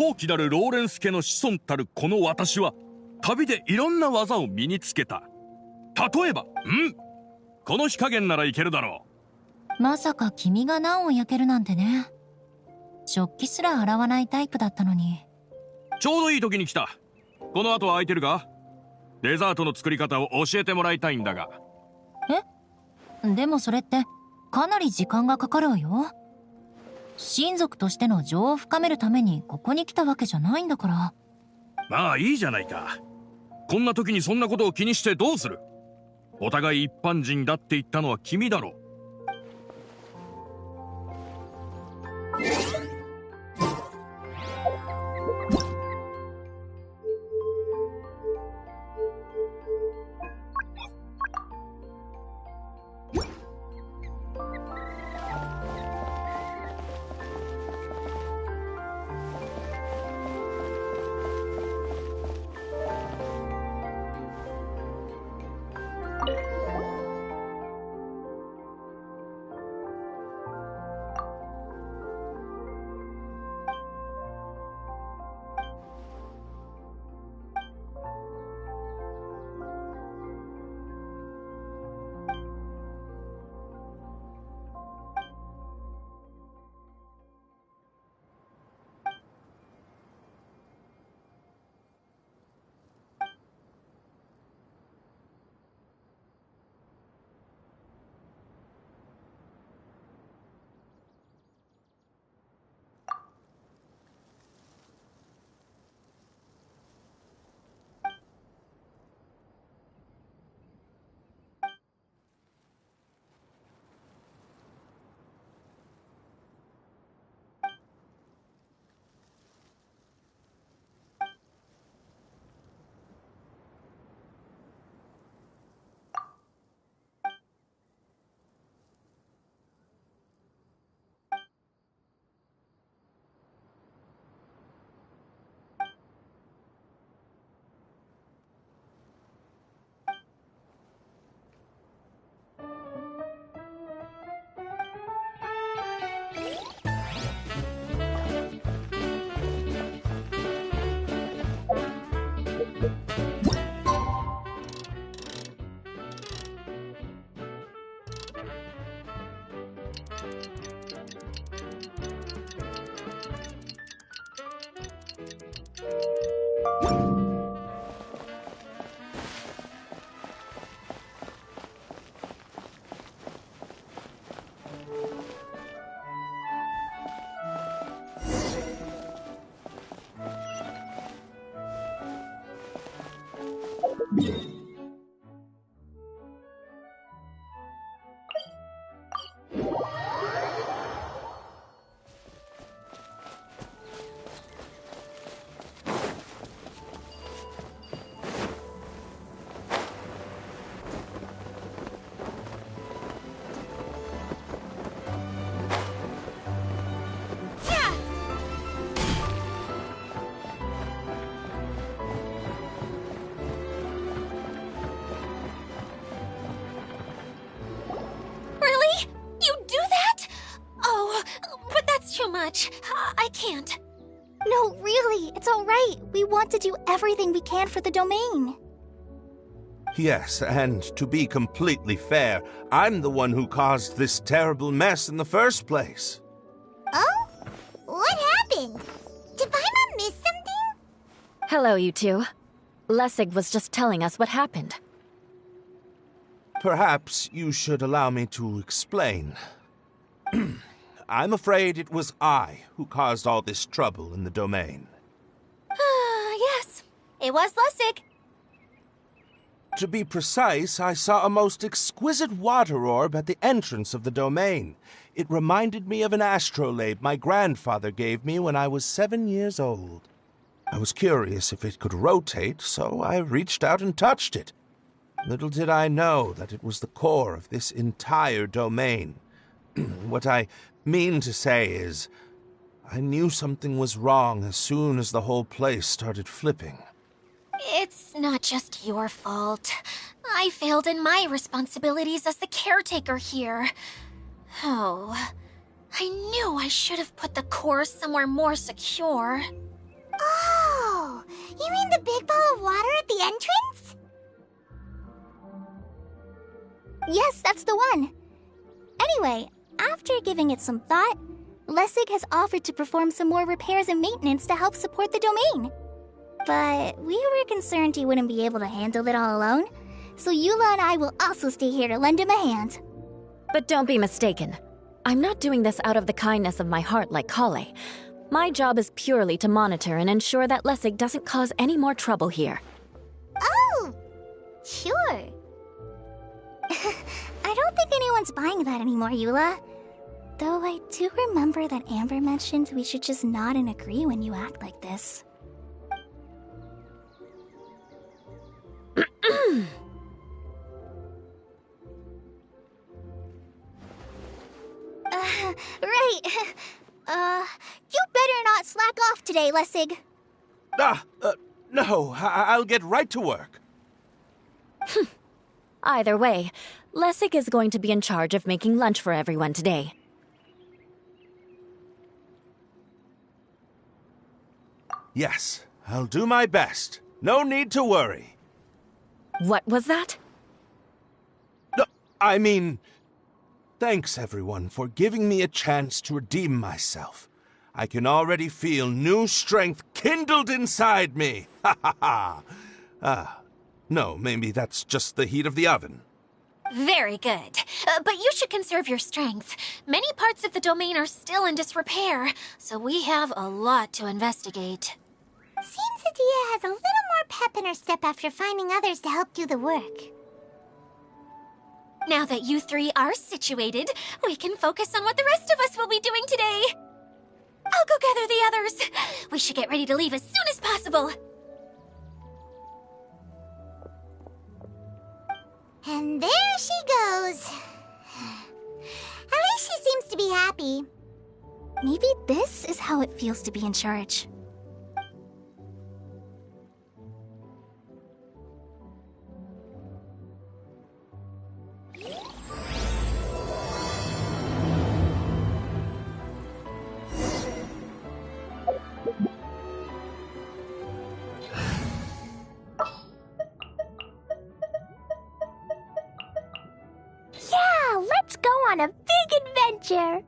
高貴なるローレンス家の子孫たるこの私は旅でいろんな技を身につけた。例えばこの火加減ならいけるだろう。まさか君がナンを焼けるなんてね。食器すら洗わないタイプだったのに。ちょうどいい時に来た。この後は空いてるか？デザートの作り方を教えてもらいたいんだが。でもそれってかなり時間がかかるわよ。親族としての情を深めるためにここに来たわけじゃないんだから。まあいいじゃないか。こんな時にそんなことを気にしてどうする？お互い一般人だって言ったのは君だろ。I can't. No, really, it's all right. We want to do everything we can for the domain. Yes, and to be completely fair, I'm the one who caused this terrible mess in the first place. Oh? What happened? Did Paimon miss something? Hello, you two. Lessig was just telling us what happened. Perhaps you should allow me to explain. I'm afraid it was I who caused all this trouble in the domain. Yes, it was Lessig. To be precise, I saw a most exquisite water orb at the entrance of the domain. It reminded me of an astrolabe my grandfather gave me when I was 7 years old. I was curious if it could rotate, so I reached out and touched it. Little did I know that it was the core of this entire domain. What I mean to say is, I knew something was wrong as soon as the whole place started flipping. It's not just your fault. I failed in my responsibilities as the caretaker here. Oh, I knew I should have put the core somewhere more secure. Oh, you mean the big ball of water at the entrance? Yes, that's the one. Anyway, after giving it some thought, Lessig has offered to perform some more repairs and maintenance to help support the domain. But we were concerned he wouldn't be able to handle it all alone, so Eula and I will also stay here to lend him a hand. But don't be mistaken. I'm not doing this out of the kindness of my heart like Kale. My job is purely to monitor and ensure that Lessig doesn't cause any more trouble here. Oh, sure. I don't think anyone's buying that anymore, Eula. Though I do remember that Amber mentioned we should just nod and agree when you act like this. Right. You better not slack off today, Lessig. No, I'll get right to work. Either way, Lessig is going to be in charge of making lunch for everyone today. Yes, I'll do my best. No need to worry. What was that? No, I mean, thanks everyone for giving me a chance to redeem myself. I can already feel new strength kindled inside me. Ha ha ha. No, maybe that's just the heat of the oven. Very good. But you should conserve your strength. Many parts of the domain are still in disrepair, so we have a lot to investigate. Seems Adia has a little more pep in her step after finding others to help do the work. Now that you three are situated, we can focus on what the rest of us will be doing today. I'll go gather the others. We should get ready to leave as soon as possible. And there she goes. At least she seems to be happy. Maybe this is how it feels to be in charge. Yeah, let's go on a big adventure!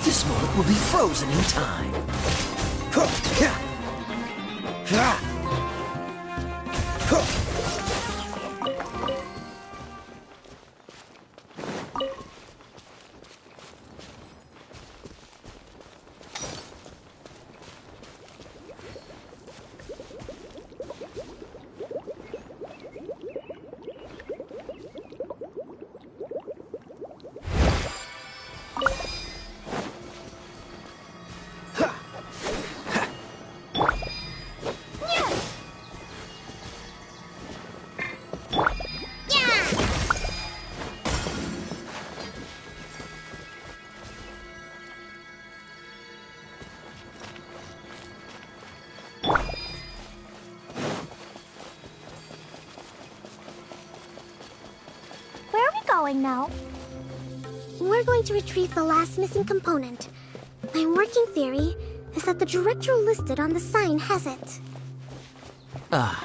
This moment will be frozen in time. going now? We're going to retrieve the last missing component. My working theory is that the director listed on the sign has it. Ah,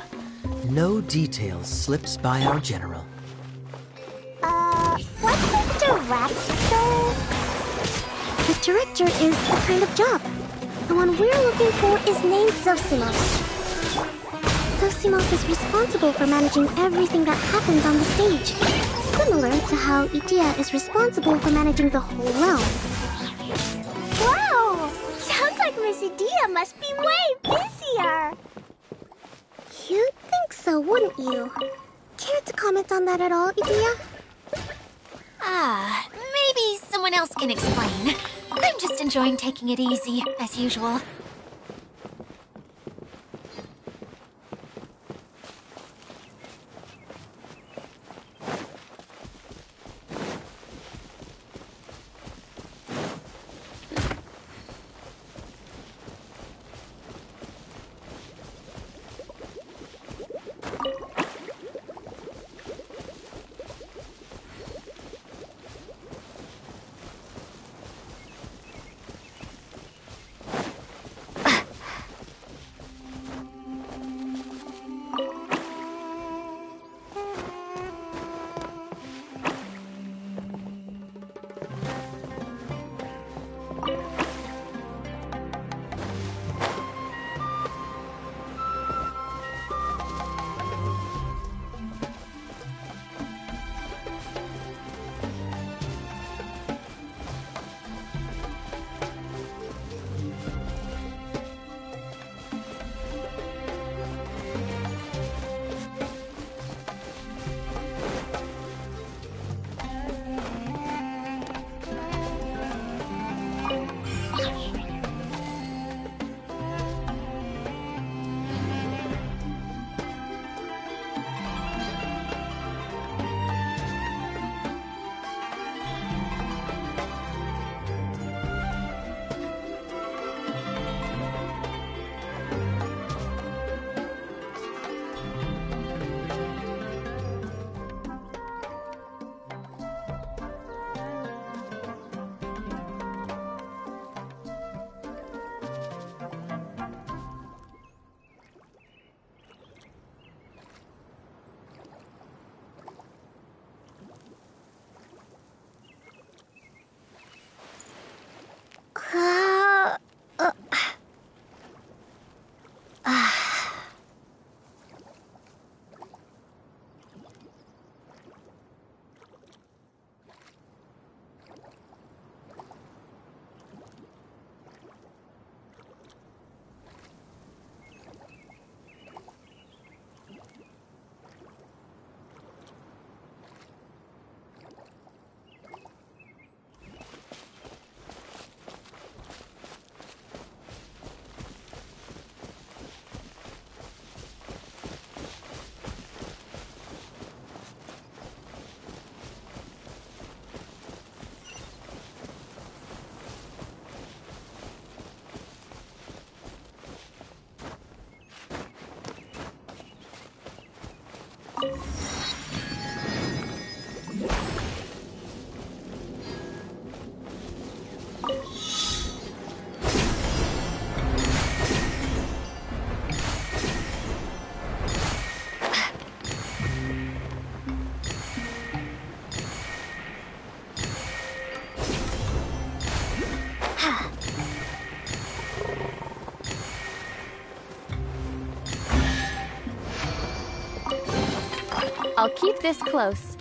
no details slips by our general. What's a director? The director is a kind of job. The one we're looking for is named Zosimos. Zosimos is responsible for managing everything that happens on the stage, similar to how Idea is responsible for managing the whole realm. Wow! Sounds like Miss Idea must be way busier. You'd think so, wouldn't you? Care to comment on that at all, Idea? Maybe someone else can explain. I'm just enjoying taking it easy, as usual. I'll keep this close.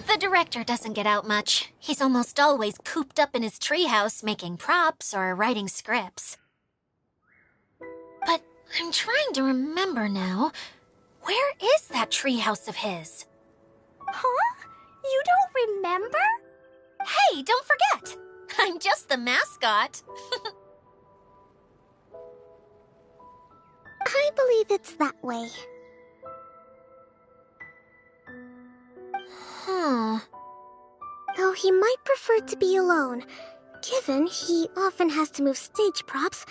The director doesn't get out much. He's almost always cooped up in his treehouse making props or writing scripts. But I'm trying to remember now. Where is that treehouse of his? Huh? You don't remember? Hey, don't forget! I'm just the mascot. I believe it's that way. Though he might prefer to be alone, given he often has to move stage props,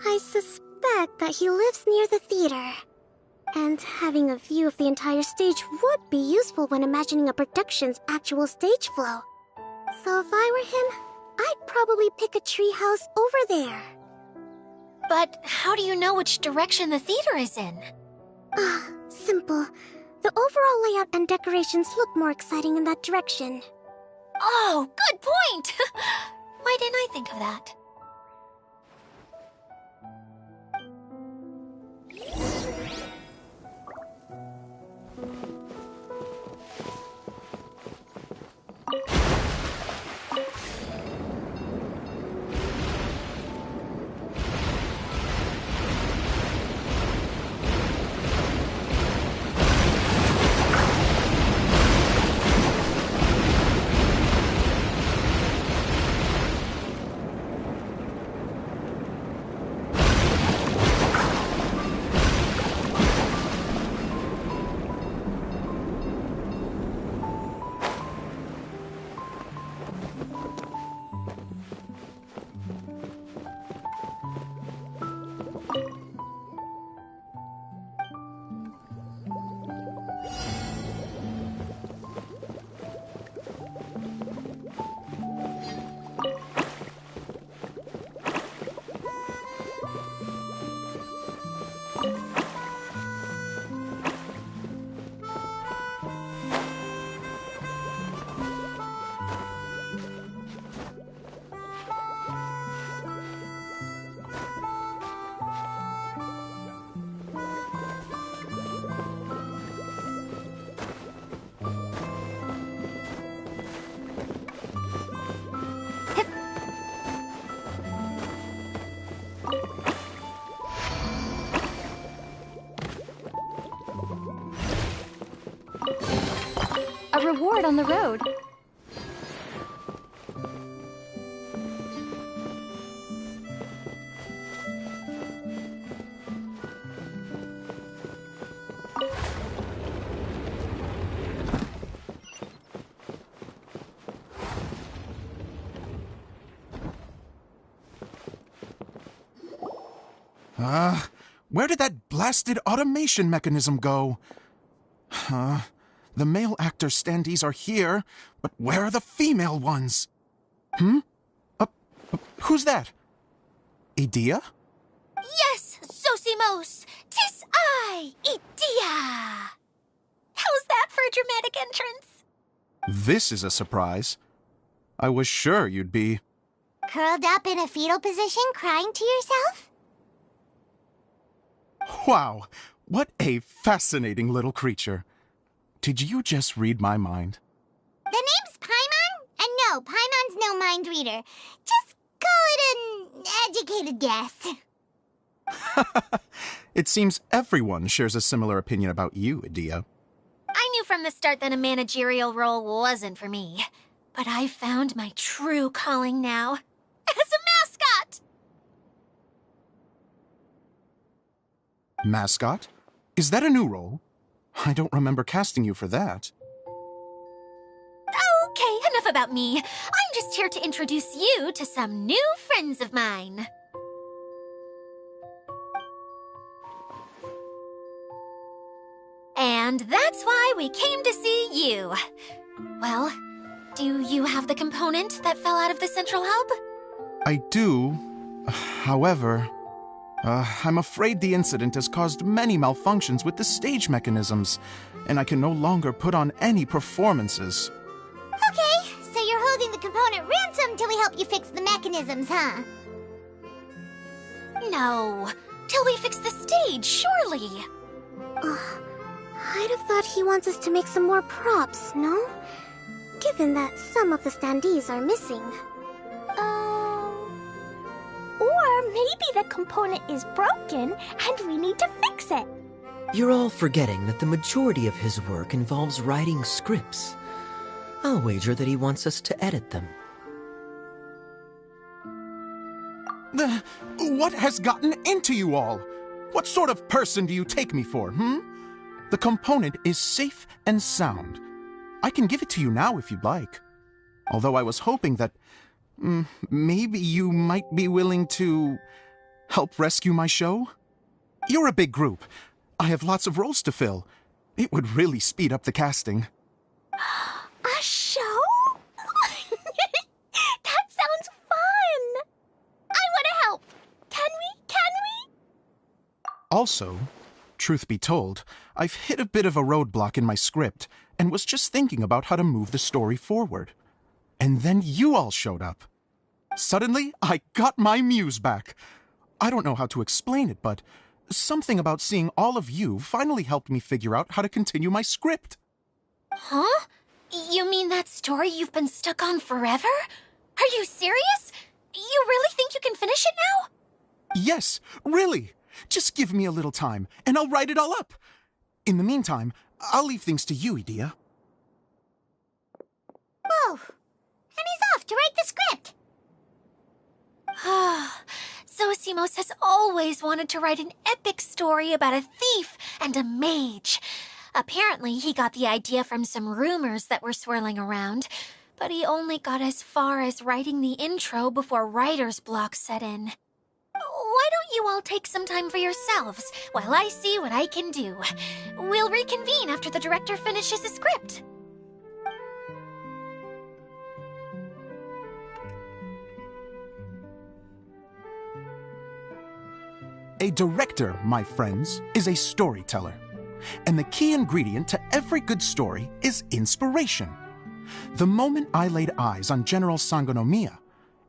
I suspect that he lives near the theater. And having a view of the entire stage would be useful when imagining a production's actual stage flow. So if I were him, I'd probably pick a treehouse over there. But how do you know which direction the theater is in? Simple. The overall layout and decorations look more exciting in that direction. Oh, good point! Why didn't I think of that? A reward on the road. Where did that blasted automation mechanism go? The male actor standees are here, but where are the female ones? Who's that? Idea? Yes, Zosimos! 'Tis I, Idea! How's that for a dramatic entrance? This is a surprise. I was sure you'd be... Curled up in a fetal position, crying to yourself? Wow, what a fascinating little creature. Did you just read my mind? The name's Paimon? And no, Paimon's no mind reader. Just call it an educated guess. It seems everyone shares a similar opinion about you, Idea. I knew from the start that a managerial role wasn't for me. But I've found my true calling now. As a mascot! Mascot? Is that a new role? I don't remember casting you for that. Okay, enough about me. I'm just here to introduce you to some new friends of mine. And that's why we came to see you. Well, do you have the component that fell out of the central hub? I do. However, I'm afraid the incident has caused many malfunctions with the stage mechanisms, and I can no longer put on any performances. Okay, so you're holding the component ransom till we help you fix the mechanisms, huh? No, till we fix the stage, surely. I'd have thought he wants us to make some more props, no? Given that some of the standees are missing. Or maybe the component is broken and we need to fix it. You're all forgetting that the majority of his work involves writing scripts. I'll wager that he wants us to edit them. What has gotten into you all? What sort of person do you take me for, The component is safe and sound. I can give it to you now if you'd like. Although I was hoping that maybe you might be willing to help rescue my show? You're a big group. I have lots of roles to fill. It would really speed up the casting. A show? That sounds fun! I want to help! Can we? Also, truth be told, I've hit a bit of a roadblock in my script and was just thinking about how to move the story forward. And then you all showed up. Suddenly, I got my muse back. I don't know how to explain it, but something about seeing all of you finally helped me figure out how to continue my script. Huh? You mean that story you've been stuck on forever? Are you serious? You really think you can finish it now? Yes, really. Just give me a little time, and I'll write it all up. In the meantime, I'll leave things to you, Edea. Whoa! And he's off to write the script! Zosimos has always wanted to write an epic story about a thief and a mage. Apparently, he got the idea from some rumors that were swirling around, but he only got as far as writing the intro before writer's block set in. Why don't you all take some time for yourselves while I see what I can do? We'll reconvene after the director finishes his script. A director, my friends, is a storyteller. And the key ingredient to every good story is inspiration. The moment I laid eyes on General Sangonomiya,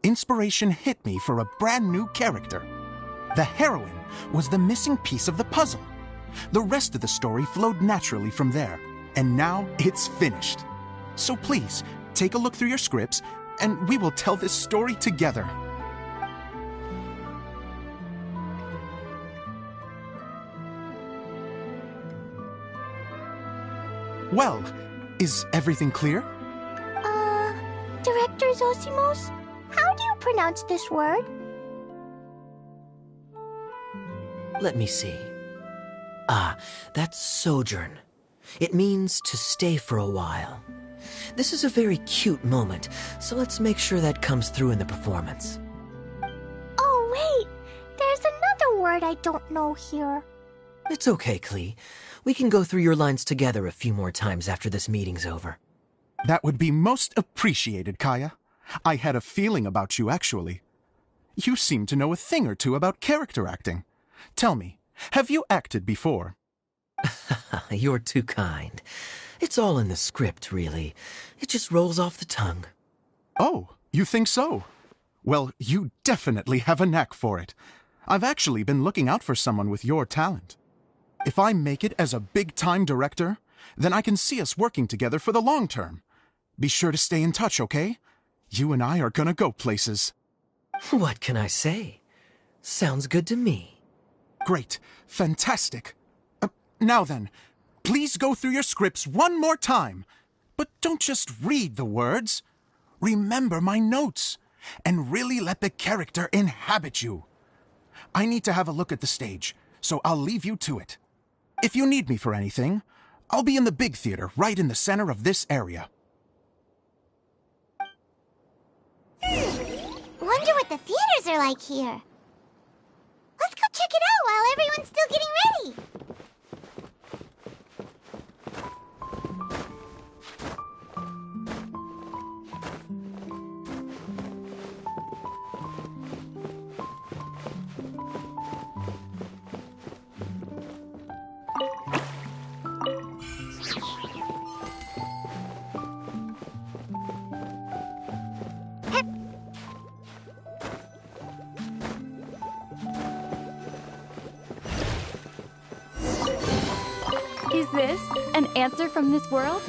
inspiration hit me for a brand new character. The heroine was the missing piece of the puzzle. The rest of the story flowed naturally from there, and now it's finished. So please, take a look through your scripts, and we will tell this story together. Well, is everything clear? Director Zosimos, how do you pronounce this word? Let me see. That's sojourn. It means to stay for a while. This is a very cute moment, so let's make sure that comes through in the performance. Oh, wait! There's another word I don't know here. It's okay, Klee. We can go through your lines together a few more times after this meeting's over. That would be most appreciated, Kaya. I had a feeling about you, actually. You seem to know a thing or two about character acting. Tell me, have you acted before? You're too kind. It's all in the script, really. It just rolls off the tongue. Oh, you think so? Well, you definitely have a knack for it. I've actually been looking out for someone with your talent. If I make it as a big-time director, then I can see us working together for the long term. Be sure to stay in touch, okay? You and I are gonna go places. What can I say? Sounds good to me. Great. Fantastic. Now then, please go through your scripts one more time. But don't just read the words. Remember my notes, and really let the character inhabit you. I need to have a look at the stage, so I'll leave you to it. If you need me for anything, I'll be in the big theater right in the center of this area. Wonder what the theaters are like here. Let's go check it out while everyone's still getting ready. this an answer from this world?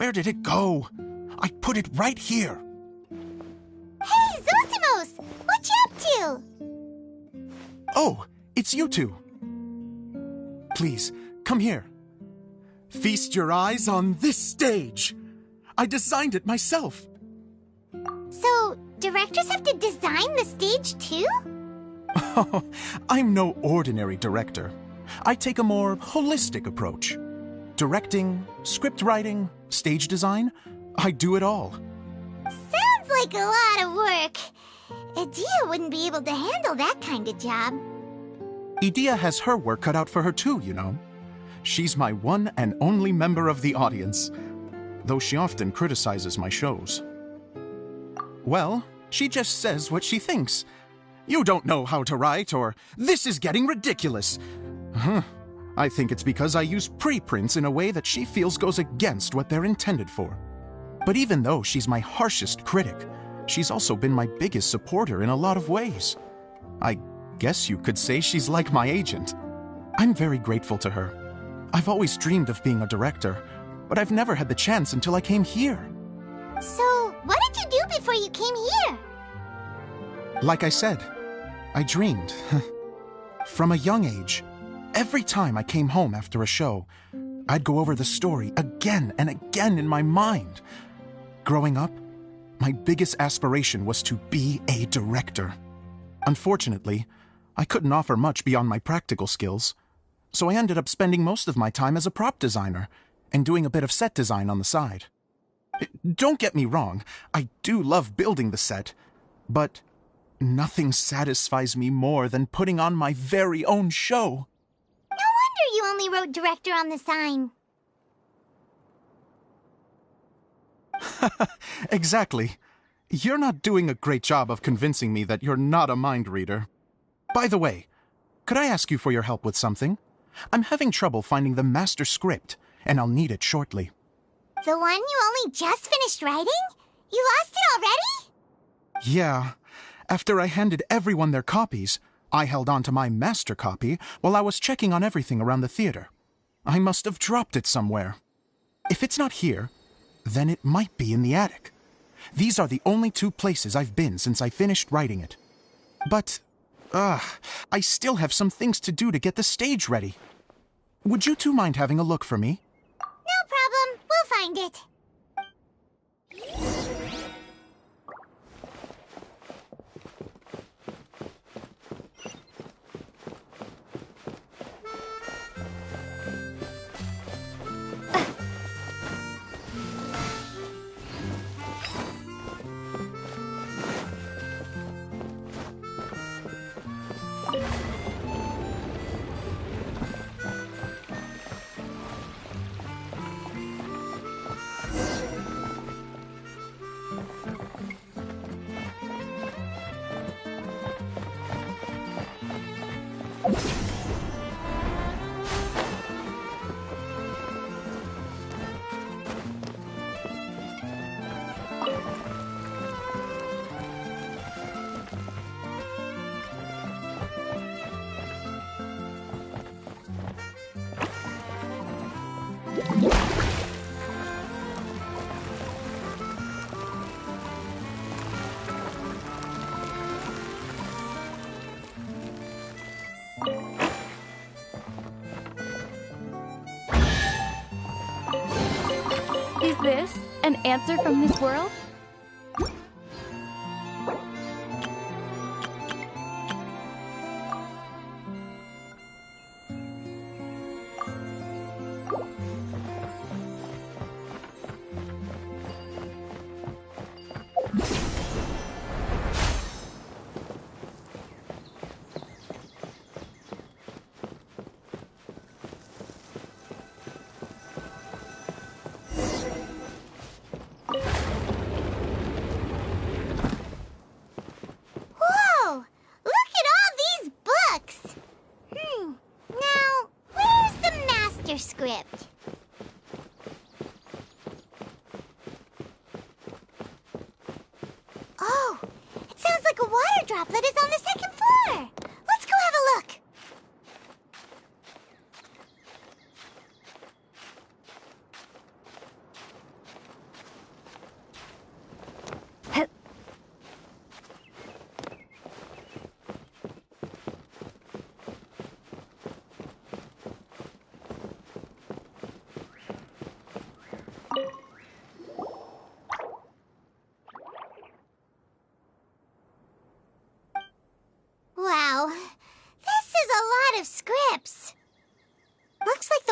Where did it go? I put it right here. Hey, Zosimos! What you up Oh, it's you two. Please, come here. Feast your eyes on this stage. I designed it myself. So, directors have to design the stage too? Oh, I'm no ordinary director. I take a more holistic approach. Directing, script writing, stage design, I do it all. Sounds like a lot of work. Edea wouldn't be able to handle that kind of job. Edea has her work cut out for her too, you know. She's my one and only member of the audience, though she often criticizes my shows. Well, she just says what she thinks. You don't know how to write, or this is getting ridiculous. I think it's because I use preprints in a way that she feels goes against what they're intended for. But even though she's my harshest critic, she's also been my biggest supporter in a lot of ways. I guess you could say she's like my agent. I'm very grateful to her. I've always dreamed of being a director, but I've never had the chance until I came here. So, what did you do before you came here? Like I said, I dreamed. From a young age, every time I came home after a show, I'd go over the story again and again in my mind. Growing up, my biggest aspiration was to be a director. Unfortunately, I couldn't offer much beyond my practical skills, so I ended up spending most of my time as a prop designer and doing a bit of set design on the side. Don't get me wrong, I do love building the set, but nothing satisfies me more than putting on my very own show. No wonder you only wrote director on the sign. Exactly. You're not doing a great job of convincing me that you're not a mind reader. By the way, could I ask you for your help with something? I'm having trouble finding the master script, and I'll need it shortly. The one you only just finished writing? You lost it already? Yeah. After I handed everyone their copies, I held on to my master copy while I was checking on everything around the theater. I must have dropped it somewhere. If it's not here, then it might be in the attic. These are the only two places I've been since I finished writing it. But, I still have some things to do to get the stage ready. Would you two mind having a look for me? No problem. We'll find it. Is this an answer from this world?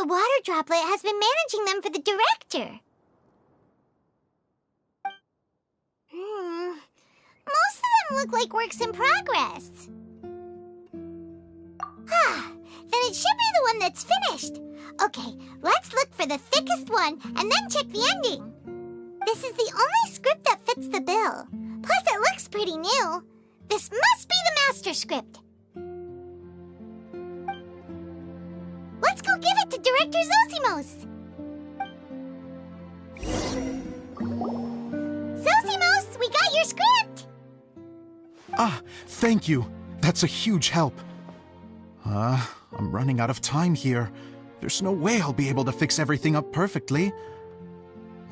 the water droplet has been managing them for the director. Most of them look like works in progress. Then it should be the one that's finished. Okay, let's look for the thickest one and then check the ending. This is the only script that fits the bill. Plus, it looks pretty new. This must be the master script. Let's go give it to Director Zosimos. Zosimos, we got your script! Ah, thank you. That's a huge help. I'm running out of time here. There's no way I'll be able to fix everything up perfectly.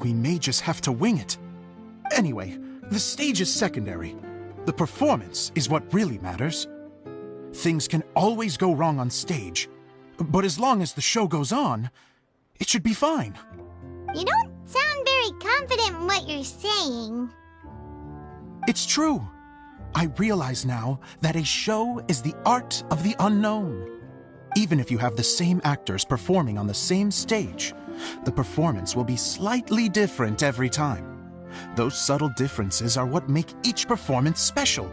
We may just have to wing it. Anyway, the stage is secondary. The performance is what really matters. Things can always go wrong on stage, but as long as the show goes on, it should be fine. You don't sound very confident in what you're saying. It's true. I realize now that a show is the art of the unknown. Even if you have the same actors performing on the same stage, the performance will be slightly different every time. Those subtle differences are what make each performance special.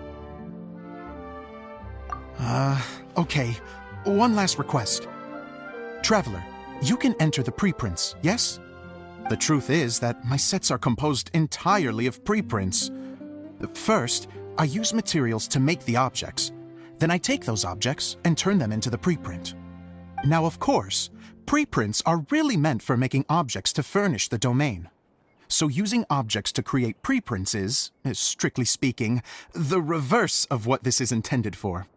Okay. One last request. Traveler, you can enter the preprints, yes? The truth is that my sets are composed entirely of preprints. First, I use materials to make the objects. Then I take those objects and turn them into the preprint. Now, of course, preprints are really meant for making objects to furnish the domain. So using objects to create preprints is, strictly speaking, the reverse of what this is intended for.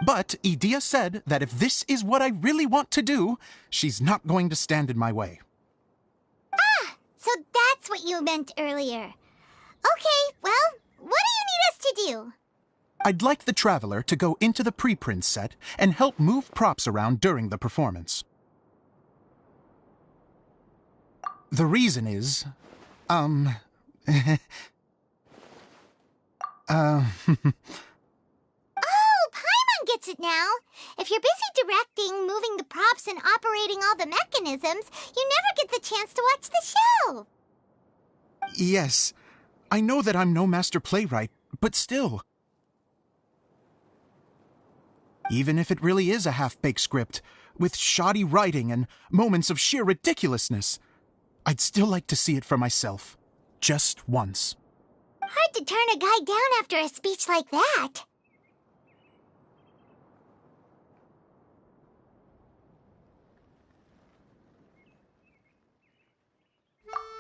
But Edea said that if this is what I really want to do, she's not going to stand in my way. So that's what you meant earlier. Okay, well, what do you need us to do? I'd like the Traveler to go into the preprint set and help move props around during the performance. The reason is, Oh, Paimon gets it now. If you're busy directing, moving the props, and operating all the mechanisms, you never get the chance to watch the show. Yes, I know that I'm no master playwright, but still. Even if it really is a half-baked script, with shoddy writing and moments of sheer ridiculousness, I'd still like to see it for myself. Just once. Hard to turn a guy down after a speech like that.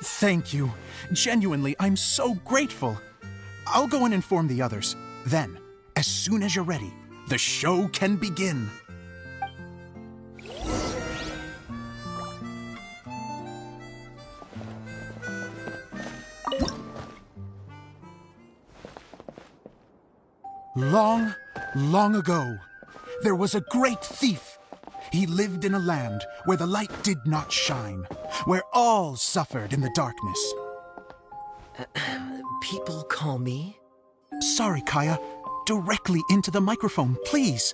Thank you. Genuinely, I'm so grateful. I'll go and inform the others. Then, as soon as you're ready, the show can begin. Long, long ago, there was a great thief. He lived in a land where the light did not shine, where all suffered in the darkness. People call me? Sorry, Kaya. Directly into the microphone, please.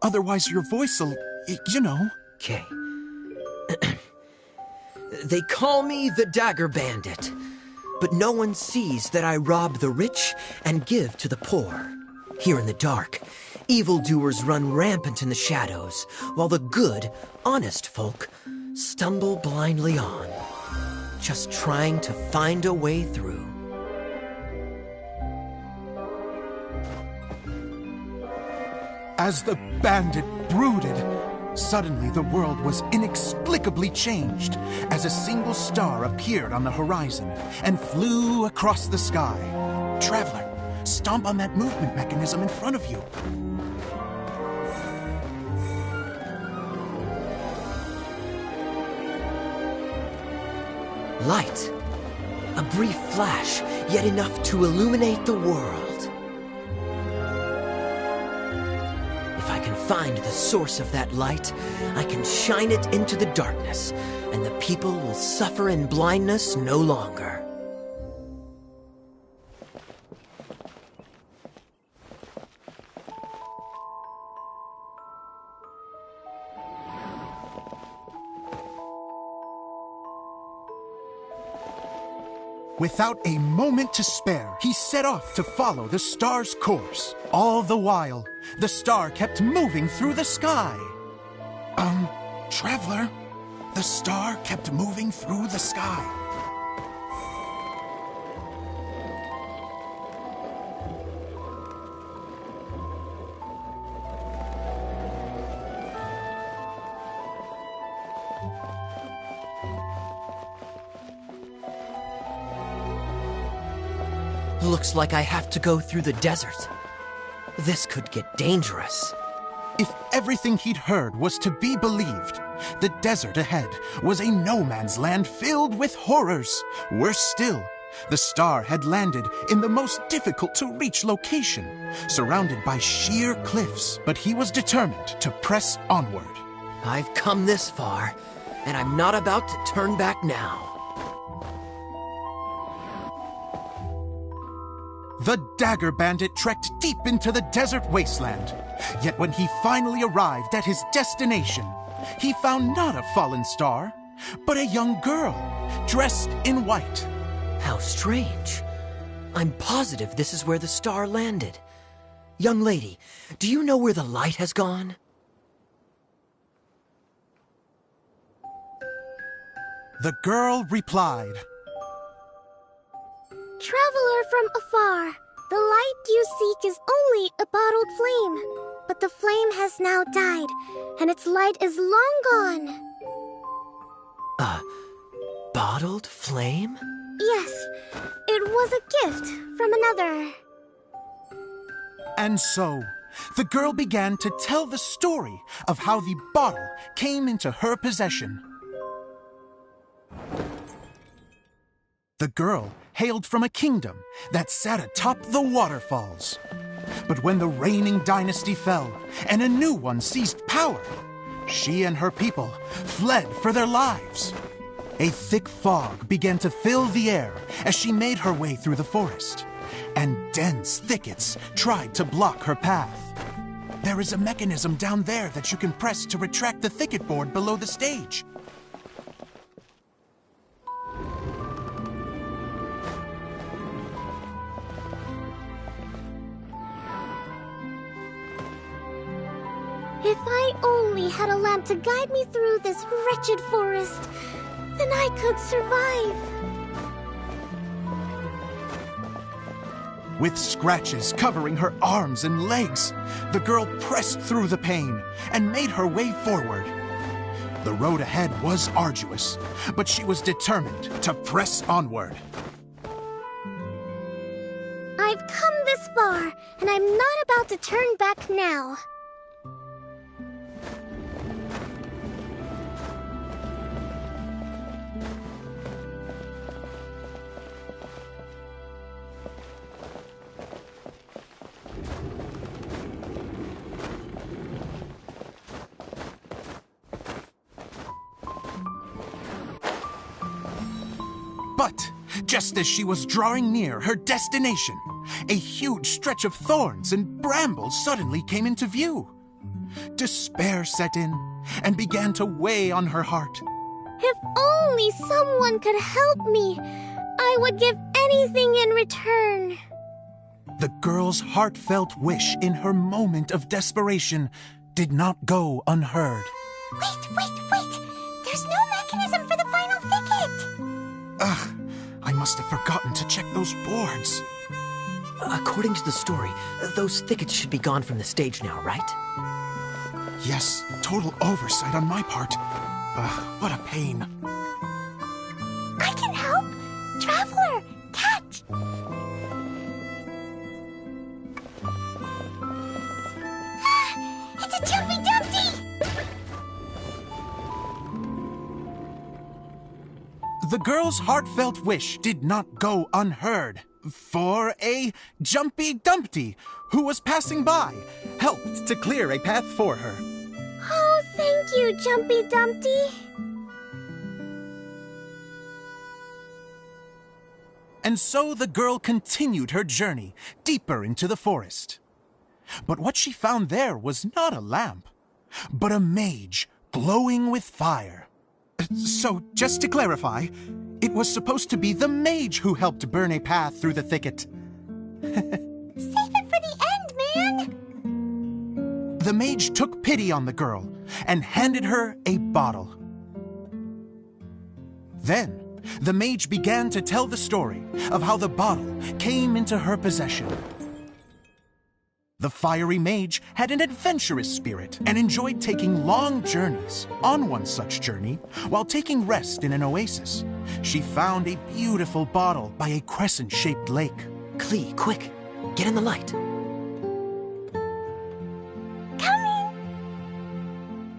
Otherwise your voice'll, you know. Okay. They call me the Dagger Bandit, but no one sees that I rob the rich and give to the poor. Here in the dark, evildoers run rampant in the shadows, while the good, honest folk stumble blindly on, just trying to find a way through. As the bandit brooded, suddenly the world was inexplicably changed as a single star appeared on the horizon and flew across the sky. Traveler, stomp on that movement mechanism in front of you. Light. A brief flash, yet enough to illuminate the world. If I can find the source of that light, I can shine it into the darkness, and the people will suffer in blindness no longer. Without a moment to spare, he set off to follow the star's course. All the while, the star kept moving through the sky. Traveler, the star kept moving through the sky. Looks like I have to go through the desert. This could get dangerous. If everything he'd heard was to be believed, the desert ahead was a no-man's land filled with horrors. Worse still, the star had landed in the most difficult-to-reach location, surrounded by sheer cliffs, but he was determined to press onward. I've come this far, and I'm not about to turn back now. The Dagger Bandit trekked deep into the desert wasteland. Yet when he finally arrived at his destination, he found not a fallen star, but a young girl, dressed in white. How strange. I'm positive this is where the star landed. Young lady, do you know where the light has gone? The girl replied, Traveler from afar, the light you seek is only a bottled flame. But the flame has now died, and its light is long gone. A bottled flame? Yes, it was a gift from another. And so, the girl began to tell the story of how the bottle came into her possession. The girl hailed from a kingdom that sat atop the waterfalls. But when the reigning dynasty fell and a new one seized power, she and her people fled for their lives. A thick fog began to fill the air as she made her way through the forest, and dense thickets tried to block her path. There is a mechanism down there that you can press to retract the thicket board below the stage. If I only had a lamp to guide me through this wretched forest, then I could survive. With scratches covering her arms and legs, the girl pressed through the pain and made her way forward. The road ahead was arduous, but she was determined to press onward. I've come this far, and I'm not about to turn back now. But just as she was drawing near her destination, a huge stretch of thorns and brambles suddenly came into view. Despair set in and began to weigh on her heart. If only someone could help me, I would give anything in return. The girl's heartfelt wish in her moment of desperation did not go unheard. Wait! There's no mechanism for the final thicket! Ugh, I must have forgotten to check those boards. According to the story, those thickets should be gone from the stage now, right? Yes, total oversight on my part. What a pain. I can help! Traveler, catch! It's a Jumpy Dumpty! The girl's heartfelt wish did not go unheard, for a Jumpy Dumpty, who was passing by, helped to clear a path for her. Oh, thank you, Jumpy Dumpty. And so the girl continued her journey deeper into the forest. But what she found there was not a lamp, but a mage glowing with fire. So, just to clarify, It was supposed to be the mage who helped burn a path through the thicket. Save it for the end, man! The mage took pity on the girl and handed her a bottle. Then, the mage began to tell the story of how the bottle came into her possession. The fiery mage had an adventurous spirit and enjoyed taking long journeys. On one such journey, while taking rest in an oasis, she found a beautiful bottle by a crescent-shaped lake. Klee, quick, get in the light.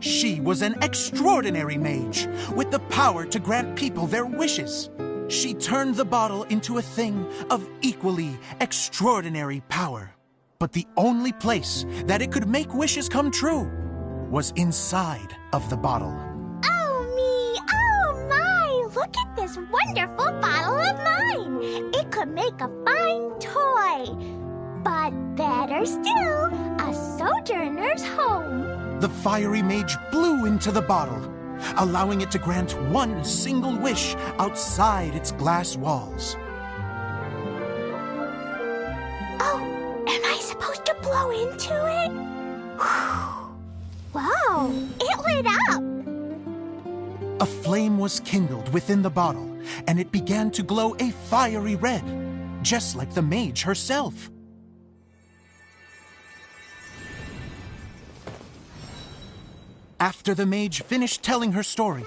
She was an extraordinary mage with the power to grant people their wishes. She turned the bottle into a thing of equally extraordinary power. But the only place that it could make wishes come true was inside of the bottle. Oh me, oh my! Look at this wonderful bottle of mine! It could make a fine toy. But better still, a sojourner's home. The fiery mage blew into the bottle, allowing it to grant one single wish outside its glass walls. Oh, am I supposed to blow into it? Wow, it lit up! A flame was kindled within the bottle, and it began to glow a fiery red, just like the mage herself. After the mage finished telling her story,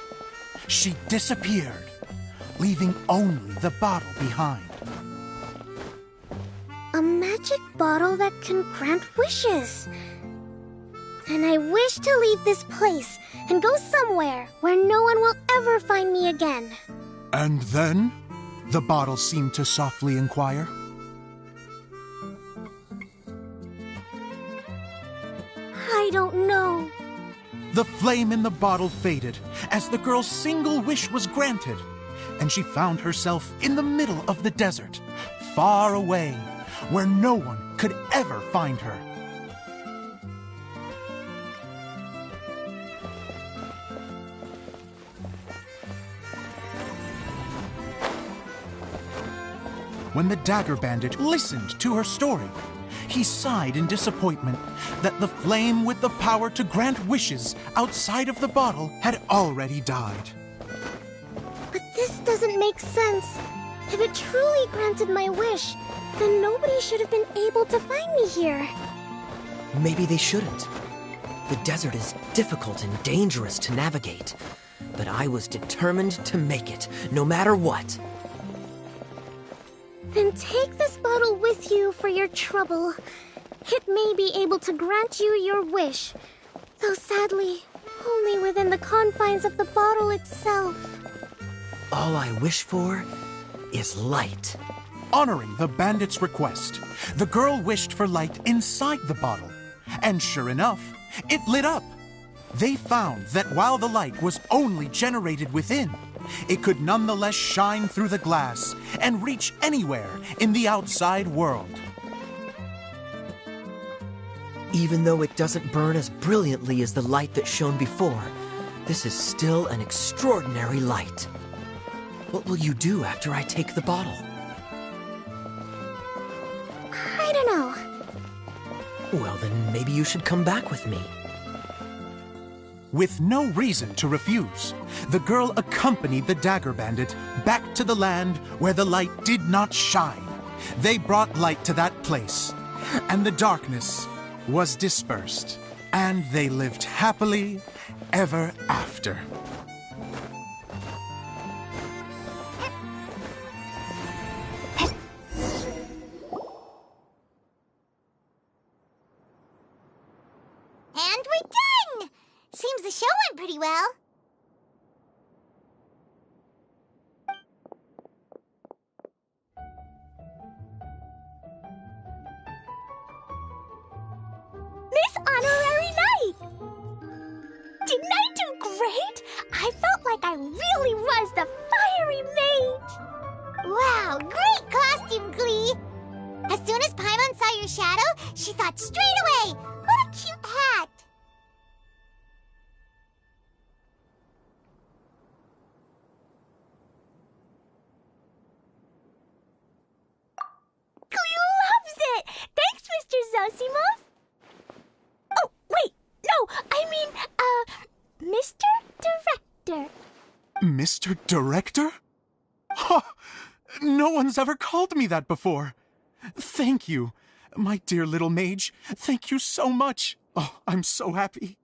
she disappeared, leaving only the bottle behind. A magic bottle that can grant wishes. And I wish to leave this place and go somewhere where no one will ever find me again. And then? The bottle seemed to softly inquire. I don't know. The flame in the bottle faded as the girl's single wish was granted, and she found herself in the middle of the desert, far away, where no one could ever find her. When the dagger bandit listened to her story, he sighed in disappointment that the flame with the power to grant wishes outside of the bottle had already died. But this doesn't make sense. If it truly granted my wish, then nobody should have been able to find me here. Maybe they shouldn't. The desert is difficult and dangerous to navigate, but I was determined to make it, no matter what. Then take this bottle with you for your trouble. It may be able to grant you your wish, though sadly, only within the confines of the bottle itself. All I wish for is light. Honoring the bandit's request, the girl wished for light inside the bottle, and sure enough, it lit up. They found that while the light was only generated within, it could nonetheless shine through the glass and reach anywhere in the outside world. Even though it doesn't burn as brilliantly as the light that shone before, this is still an extraordinary light. What will you do after I take the bottle? I don't know. Well, then maybe you should come back with me. With no reason to refuse, the girl accompanied the dagger bandit back to the land where the light did not shine. They brought light to that place, and the darkness was dispersed, and they lived happily ever after. And we're done! Seems the show went pretty well. Miss Honorary Knight! Didn't I do great? I felt like I really was the fiery mage. Wow, great costume, Klee! As soon as Paimon saw your shadow, she thought straight away, what a cute hat! Mr. Director? Huh, no one's ever called me that before. Thank you. My dear little mage, thank you so much. Oh, I'm so happy.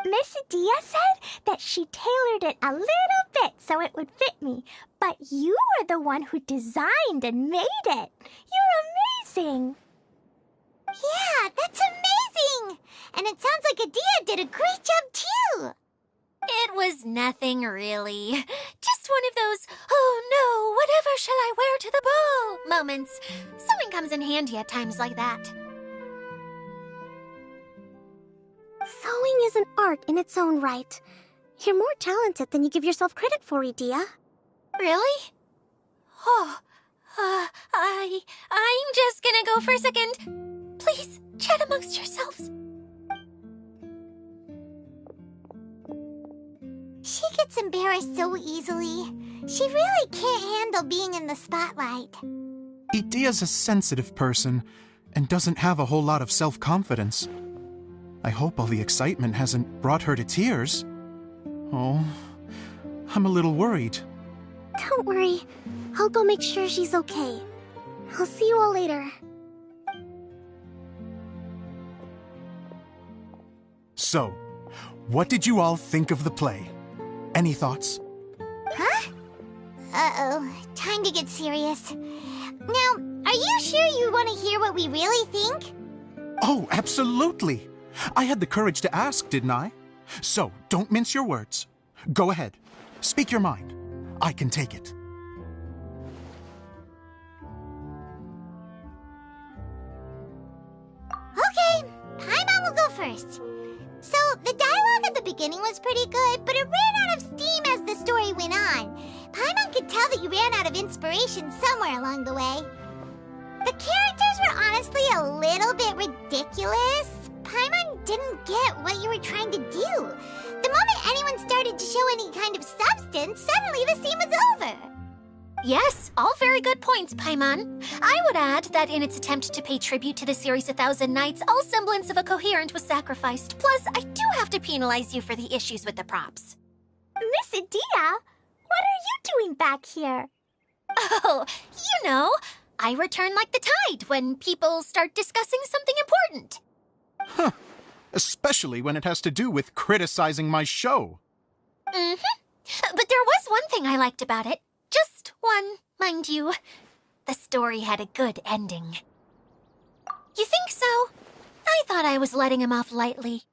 Miss Dia said that she tailored it a little bit so it would fit me, but you were the one who designed and made it. You're amazing. Yeah, that's amazing! And it sounds like Adia did a great job too! It was nothing really. Just one of those, oh no, whatever shall I wear to the ball moments. Sewing comes in handy at times like that. Sewing is an art in its own right. You're more talented than you give yourself credit for, Dia. Really? Oh, I'm just gonna go for a second. Please, chat amongst yourselves. She gets embarrassed so easily. She really can't handle being in the spotlight. Idia's a sensitive person and doesn't have a whole lot of self-confidence. I hope all the excitement hasn't brought her to tears. Oh, I'm a little worried. Don't worry. I'll go make sure she's okay. I'll see you all later. So, what did you all think of the play? Any thoughts? Huh? Uh-oh. Time to get serious. Now, are you sure you want to hear what we really think? Oh, absolutely. I had the courage to ask, didn't I? So, don't mince your words. Go ahead. Speak your mind. I can take it. Okay, Paimon will go first. So, the dialogue at the beginning was pretty good, but it ran out of steam as the story went on. Paimon could tell that you ran out of inspiration somewhere along the way. The characters were honestly a little bit ridiculous. Paimon didn't get what you were trying to do. The moment anyone started to show any kind of substance, suddenly the scene was over. Yes, all very good points, Paimon. I would add that in its attempt to pay tribute to the series 1,000 Nights, all semblance of a coherent was sacrificed. Plus, I do have to penalize you for the issues with the props. Miss Adia, what are you doing back here? Oh, you know, I return like the tide when people start discussing something important. Huh. Especially when it has to do with criticizing my show. Mm-hmm. But there was one thing I liked about it. Just one, mind you. The story had a good ending. You think so? I thought I was letting him off lightly.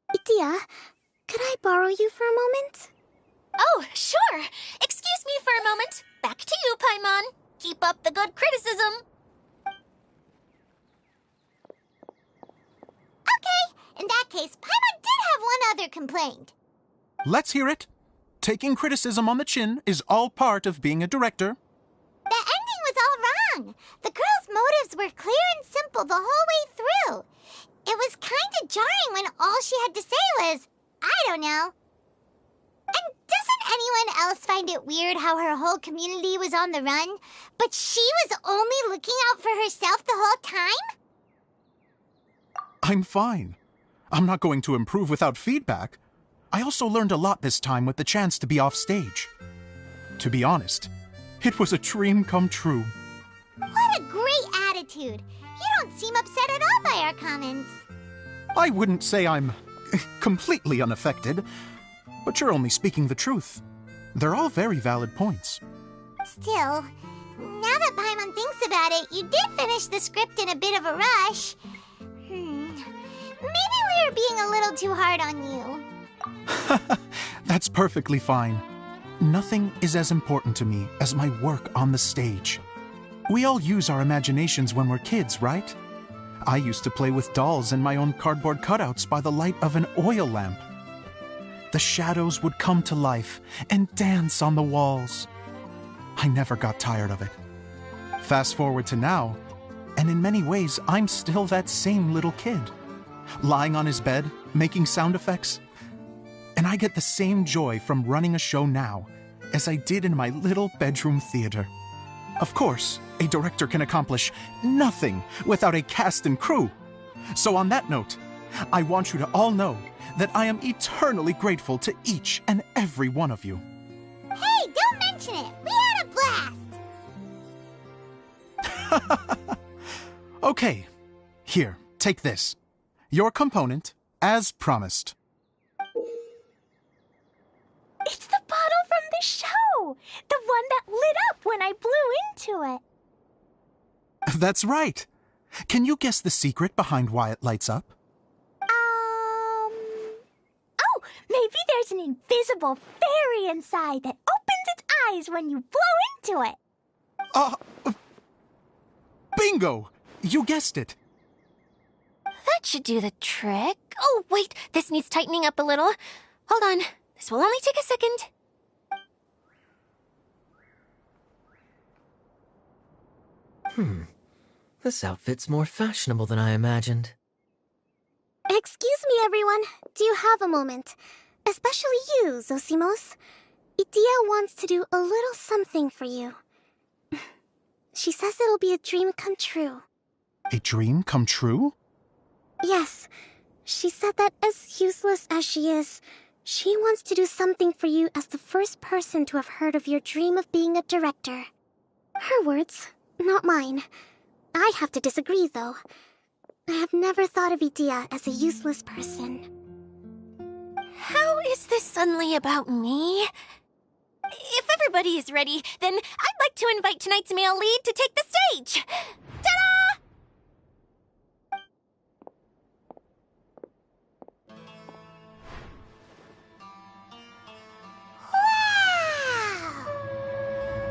Adia, could I borrow you for a moment? Oh, sure. Excuse me for a moment. Back to you, Paimon. Keep up the good criticism. Okay, in that case, Paimon did have one other complaint. Let's hear it. Taking criticism on the chin is all part of being a director. The ending was all wrong. The girl's motives were clear and simple the whole way through. It was kind of jarring when all she had to say was, I don't know. And doesn't anyone else find it weird how her whole community was on the run, but she was only looking out for herself the whole time? I'm fine. I'm not going to improve without feedback. I also learned a lot this time with the chance to be off stage. To be honest, it was a dream come true. What a great attitude. You don't seem upset at all by our comments. I wouldn't say I'm completely unaffected, but you're only speaking the truth. They're all very valid points. Still, now that Paimon thinks about it, you did finish the script in a bit of a rush. Maybe we were being a little too hard on you. That's perfectly fine. Nothing is as important to me as my work on the stage. We all use our imaginations when we're kids, right? I used to play with dolls and my own cardboard cutouts by the light of an oil lamp. The shadows would come to life and dance on the walls. I never got tired of it. Fast forward to now, and in many ways, I'm still that same little kid, lying on his bed, making sound effects. And I get the same joy from running a show now as I did in my little bedroom theater. Of course, a director can accomplish nothing without a cast and crew. So on that note, I want you to all know that I am eternally grateful to each and every one of you. Hey, don't mention it! We had a blast! Okay, here, take this. Your component, as promised. It's the bottle from the show! The one that lit up when I blew into it. That's right. Can you guess the secret behind why it lights up? Oh, maybe there's an invisible fairy inside that opens its eyes when you blow into it. Bingo! You guessed it. That should do the trick. Oh, wait, this needs tightening up a little. Hold on, this will only take a second. This outfit's more fashionable than I imagined. Excuse me, everyone. Do you have a moment? Especially you, Zosimos. Idia wants to do a little something for you. She says it'll be a dream come true. A dream come true? Yes. She said that as useless as she is, she wants to do something for you as the first person to have heard of your dream of being a director. Her words, not mine. I have to disagree, though. I have never thought of Idia as a useless person. How is this suddenly about me? If everybody is ready, then I'd like to invite tonight's male lead to take the stage. Ta-da!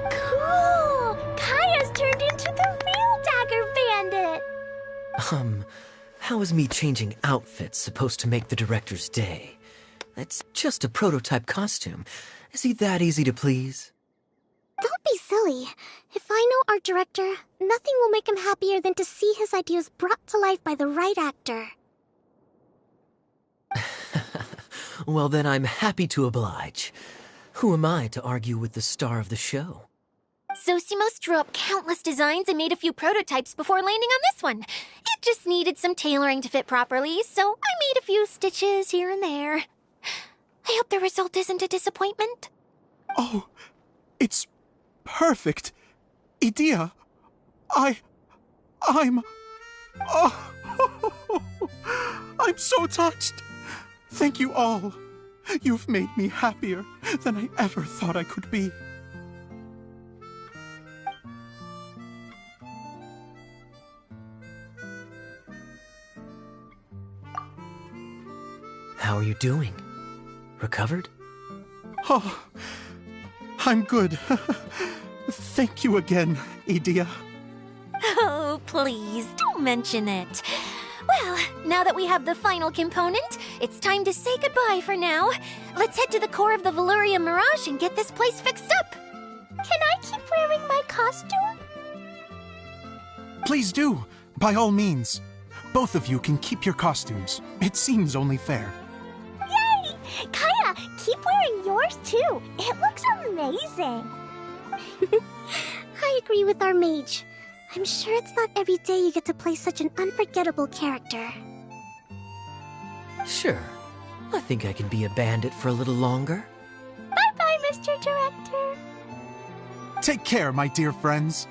Cool! Kaya's turned into the real Dagger Bandit! How is me changing outfits supposed to make the director's day? It's just a prototype costume. Is he that easy to please? Don't be silly. If I know our director, nothing will make him happier than to see his ideas brought to life by the right actor. Well, then I'm happy to oblige. Who am I to argue with the star of the show? Zosimos drew up countless designs and made a few prototypes before landing on this one. It just needed some tailoring to fit properly, so I made a few stitches here and there. I hope the result isn't a disappointment. Oh, it's perfect. Idia, I'm... Oh, I'm so touched. Thank you all. You've made me happier than I ever thought I could be. How are you doing? Recovered? Oh, I'm good. Thank you again, Idia. Oh, please, don't mention it. Well, now that we have the final component, it's time to say goodbye for now. Let's head to the core of the Valuria Mirage and get this place fixed up. Can I keep wearing my costume? Please do, by all means. Both of you can keep your costumes. It seems only fair. Yay! Kaya, keep wearing yours too. It looks amazing. I agree with our mage. I'm sure it's not every day you get to play such an unforgettable character. Sure. I think I can be a bandit for a little longer. Bye-bye, Mr. Director. Take care, my dear friends.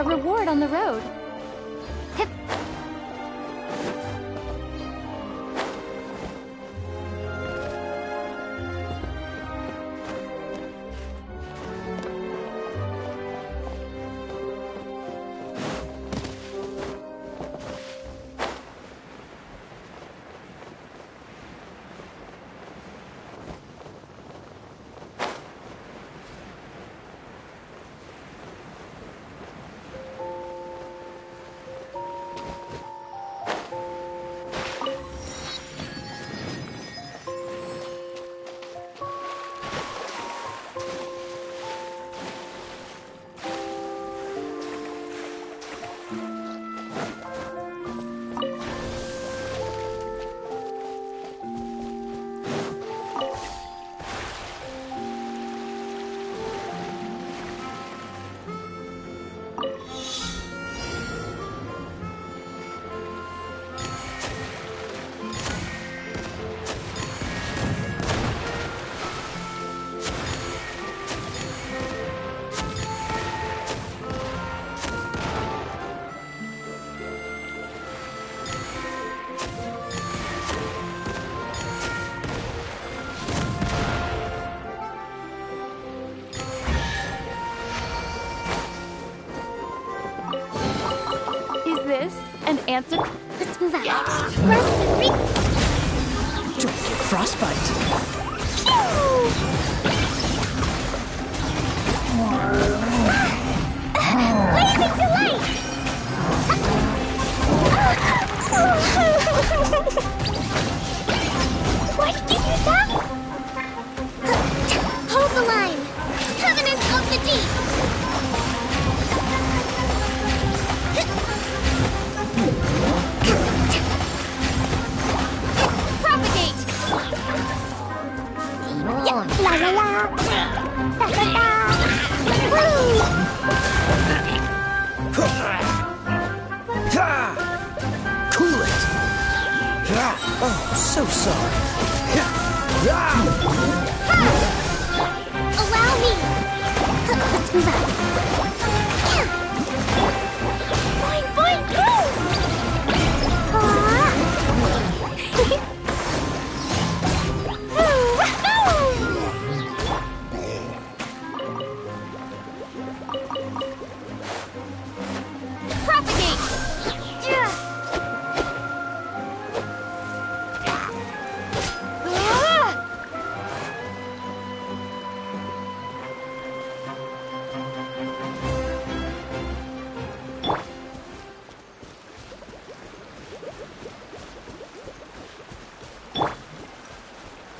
A reward on the road. Hip. And answer. Let's move out. Rest and Don't get frostbite. Blazing delight! Why did you do that? Hold the line. Covenant of the Deep. Propagate! La la la! Da da da! Woo! Cool it! Oh, so sorry. Allow me! Let's move out. Boing, boing, boom! Propagate!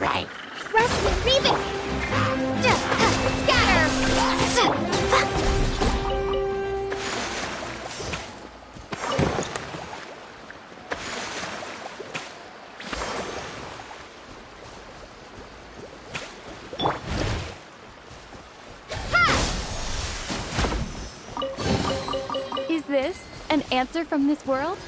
Right. Rest and breathing! Scatter! Is this an answer from this world?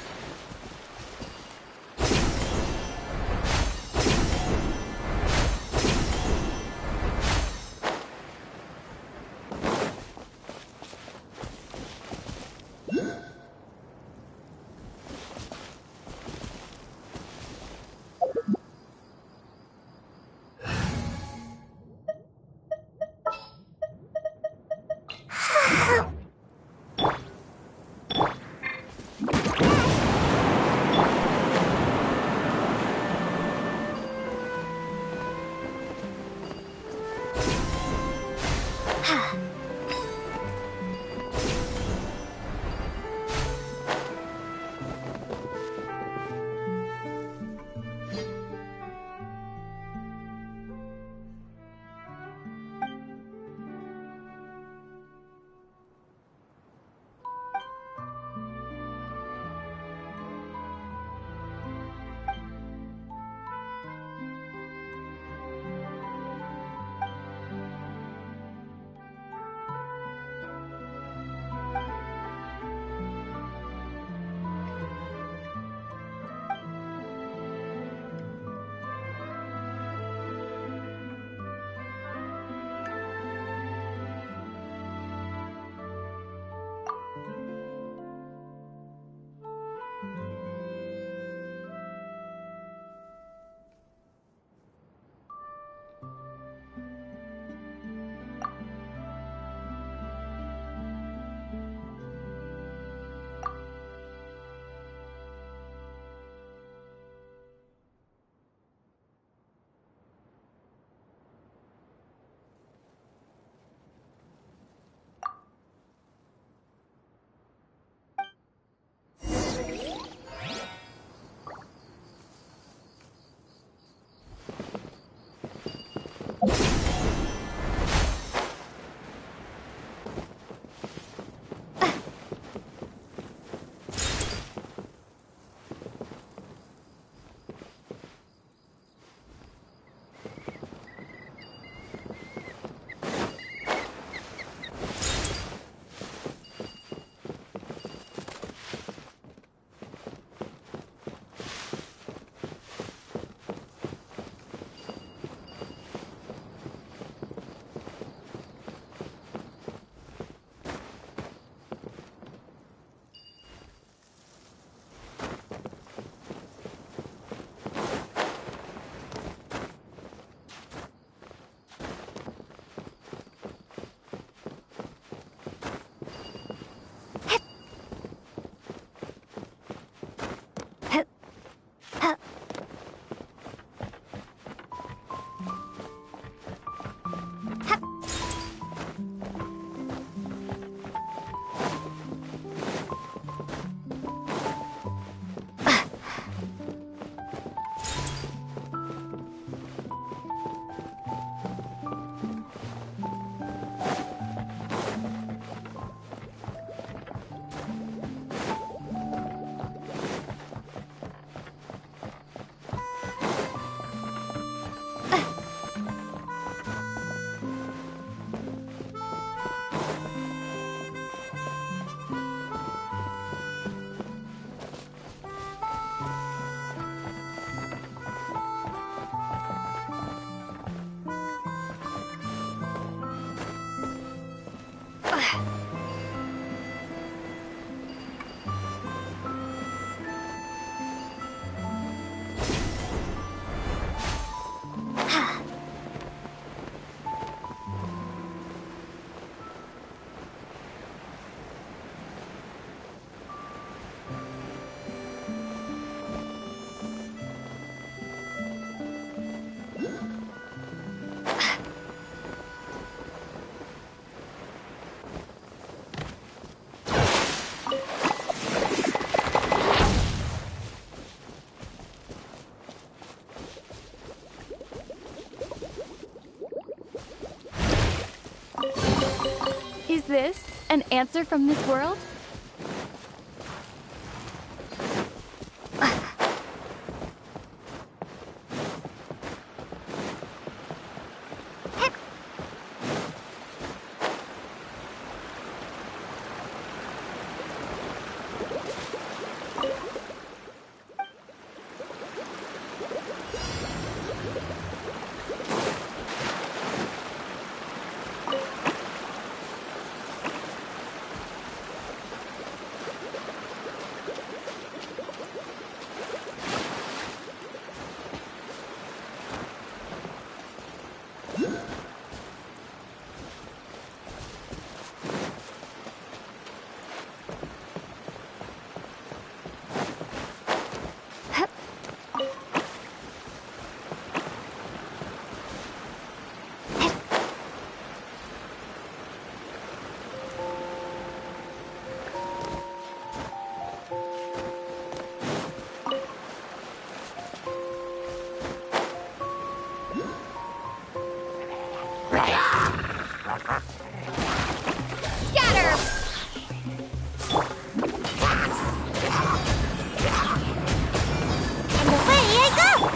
An answer from this world?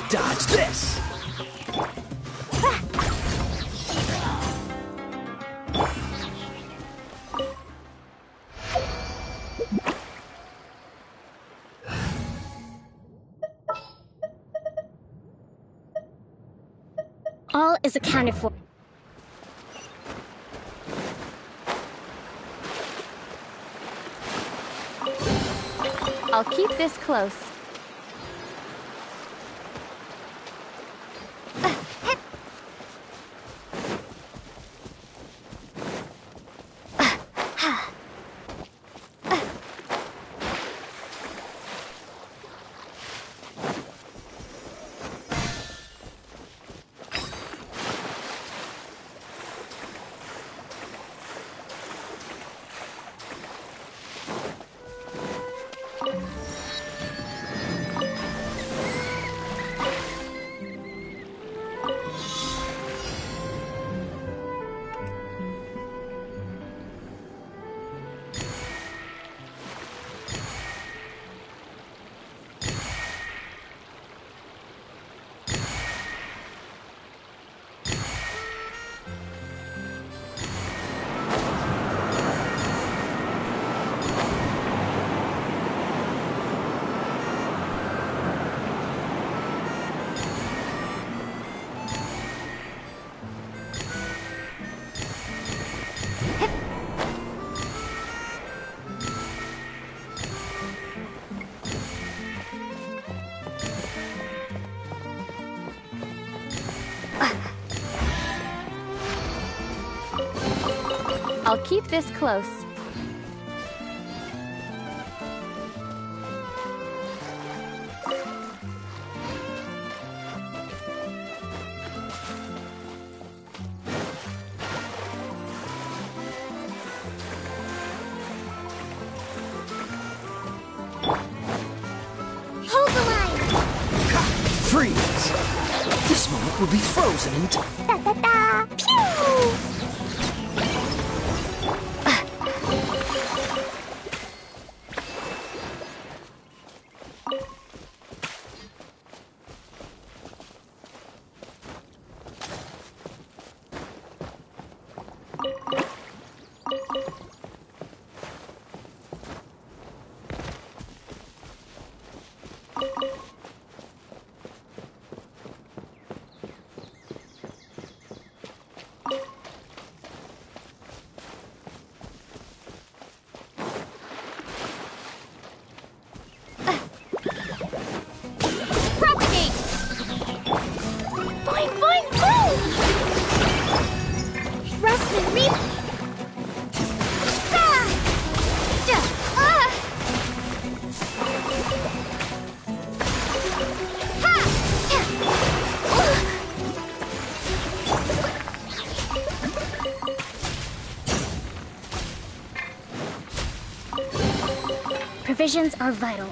Dodge this! All is accounted for. I'll keep this close. I'll keep this close. Hold the line! Freeze! This moment will be frozen in time. Da da da! Pew! Provisions are vital.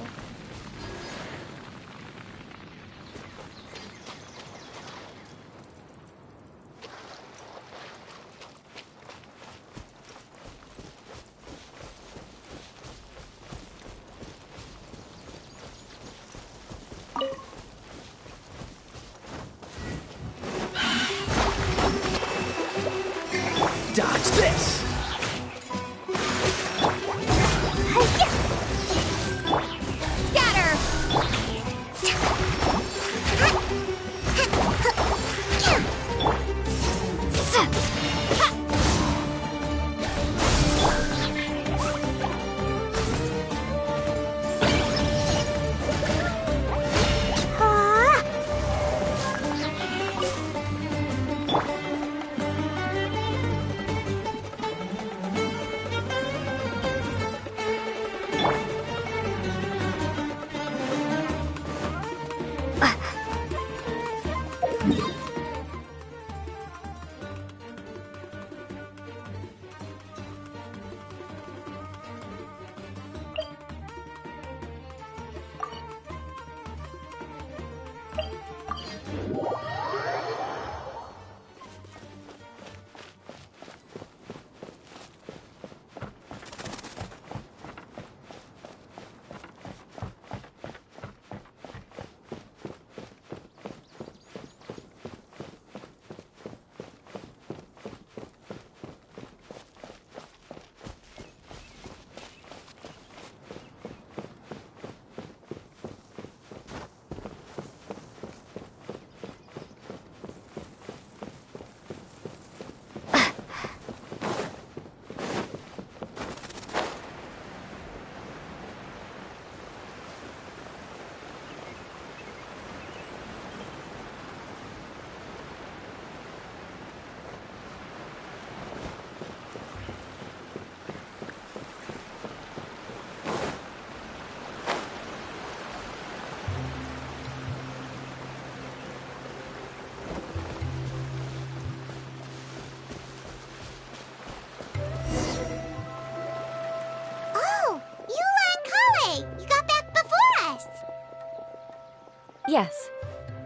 Yes.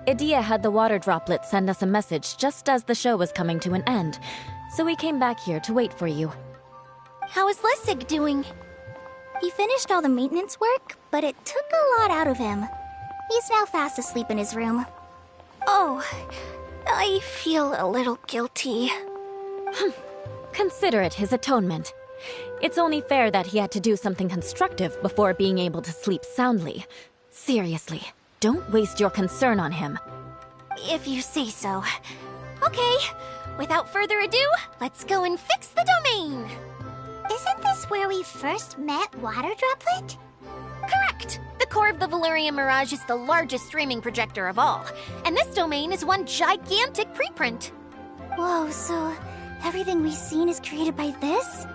Idea had the water droplet send us a message just as the show was coming to an end, so we came back here to wait for you. How is Lessig doing? He finished all the maintenance work, but it took a lot out of him. He's now fast asleep in his room. Oh, I feel a little guilty. Consider it his atonement. It's only fair that he had to do something constructive before being able to sleep soundly. Seriously, don't waste your concern on him. If you say so. Okay, without further ado, let's go and fix the domain! Isn't this where we first met Water Droplet? Correct! The core of the Valerian Mirage is the largest streaming projector of all, and this domain is one gigantic preprint. Whoa, so everything we've seen is created by this?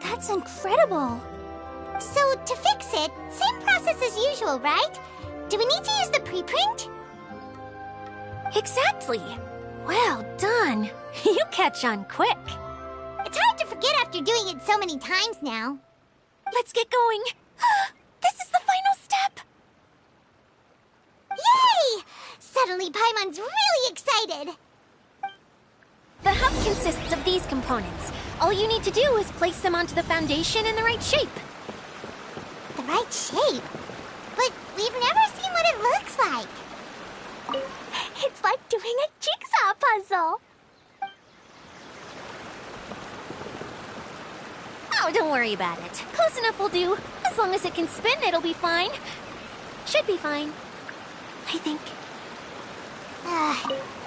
That's incredible! So, to fix it, same process as usual, right? Do we need to use the preprint? Exactly! Well done! You catch on quick! It's hard to forget after doing it so many times now. Let's get going! This is the final step! Yay! Suddenly Paimon's really excited! The hub consists of these components. All you need to do is place them onto the foundation in the right shape. The right shape? But we've never seen what it looks like. It's like doing a jigsaw puzzle. Oh, don't worry about it. Close enough will do. As long as it can spin, it'll be fine. Should be fine. I think.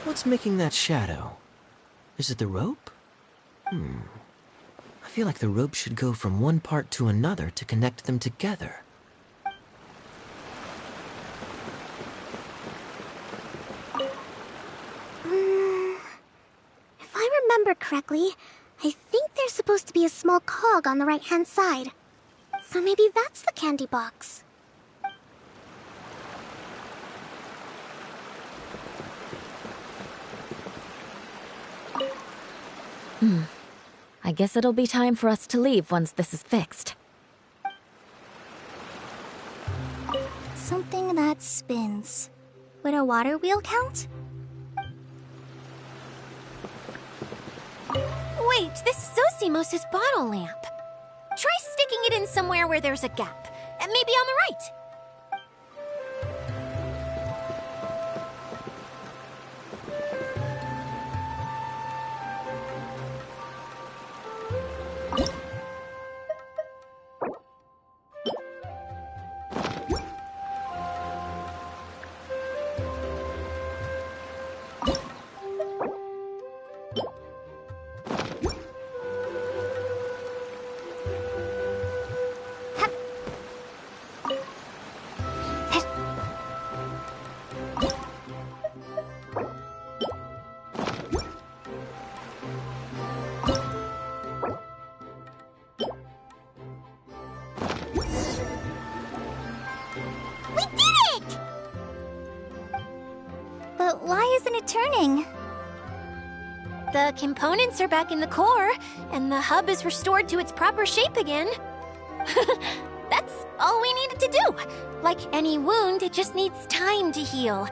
What's making that shadow? Is it the rope? I feel like the rope should go from one part to another to connect them together. If I remember correctly, I think there's supposed to be a small cog on the right-hand side. So maybe that's the candy box. I guess it'll be time for us to leave once this is fixed. Something that spins. Would a water wheel count? Wait, this is Zosimos' bottle lamp. Try sticking it in somewhere where there's a gap. Maybe on the right. But why isn't it turning? The components are back in the core, and the hub is restored to its proper shape again. That's all we needed to do. Like any wound, it just needs time to heal.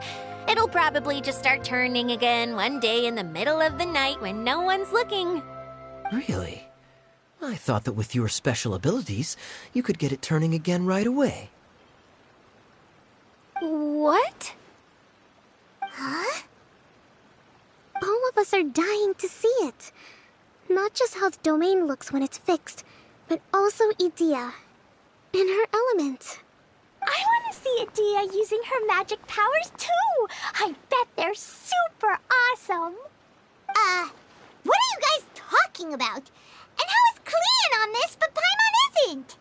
It'll probably just start turning again one day in the middle of the night when no one's looking. Really? I thought that with your special abilities, you could get it turning again right away. What? Huh? All of us are dying to see it. Not just how the domain looks when it's fixed, but also Idea. In her element. I want to see Idea using her magic powers too! I bet they're super awesome! What are you guys talking about? And how is Clean on this, but Paimon isn't?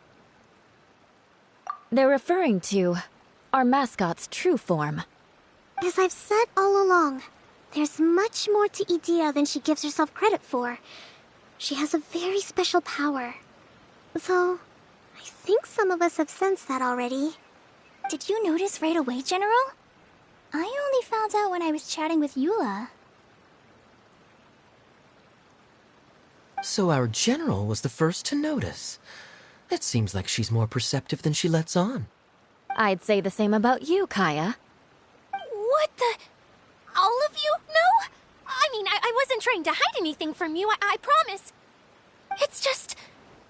They're referring to our mascot's true form. As I've said all along, there's much more to Idea than she gives herself credit for. She has a very special power. Though, I think some of us have sensed that already. Did you notice right away, General? I only found out when I was chatting with Eula. So our general was the first to notice. It seems like she's more perceptive than she lets on. I'd say the same about you, Kaya. What the? All of you know? I mean, I wasn't trying to hide anything from you, I promise. It's just,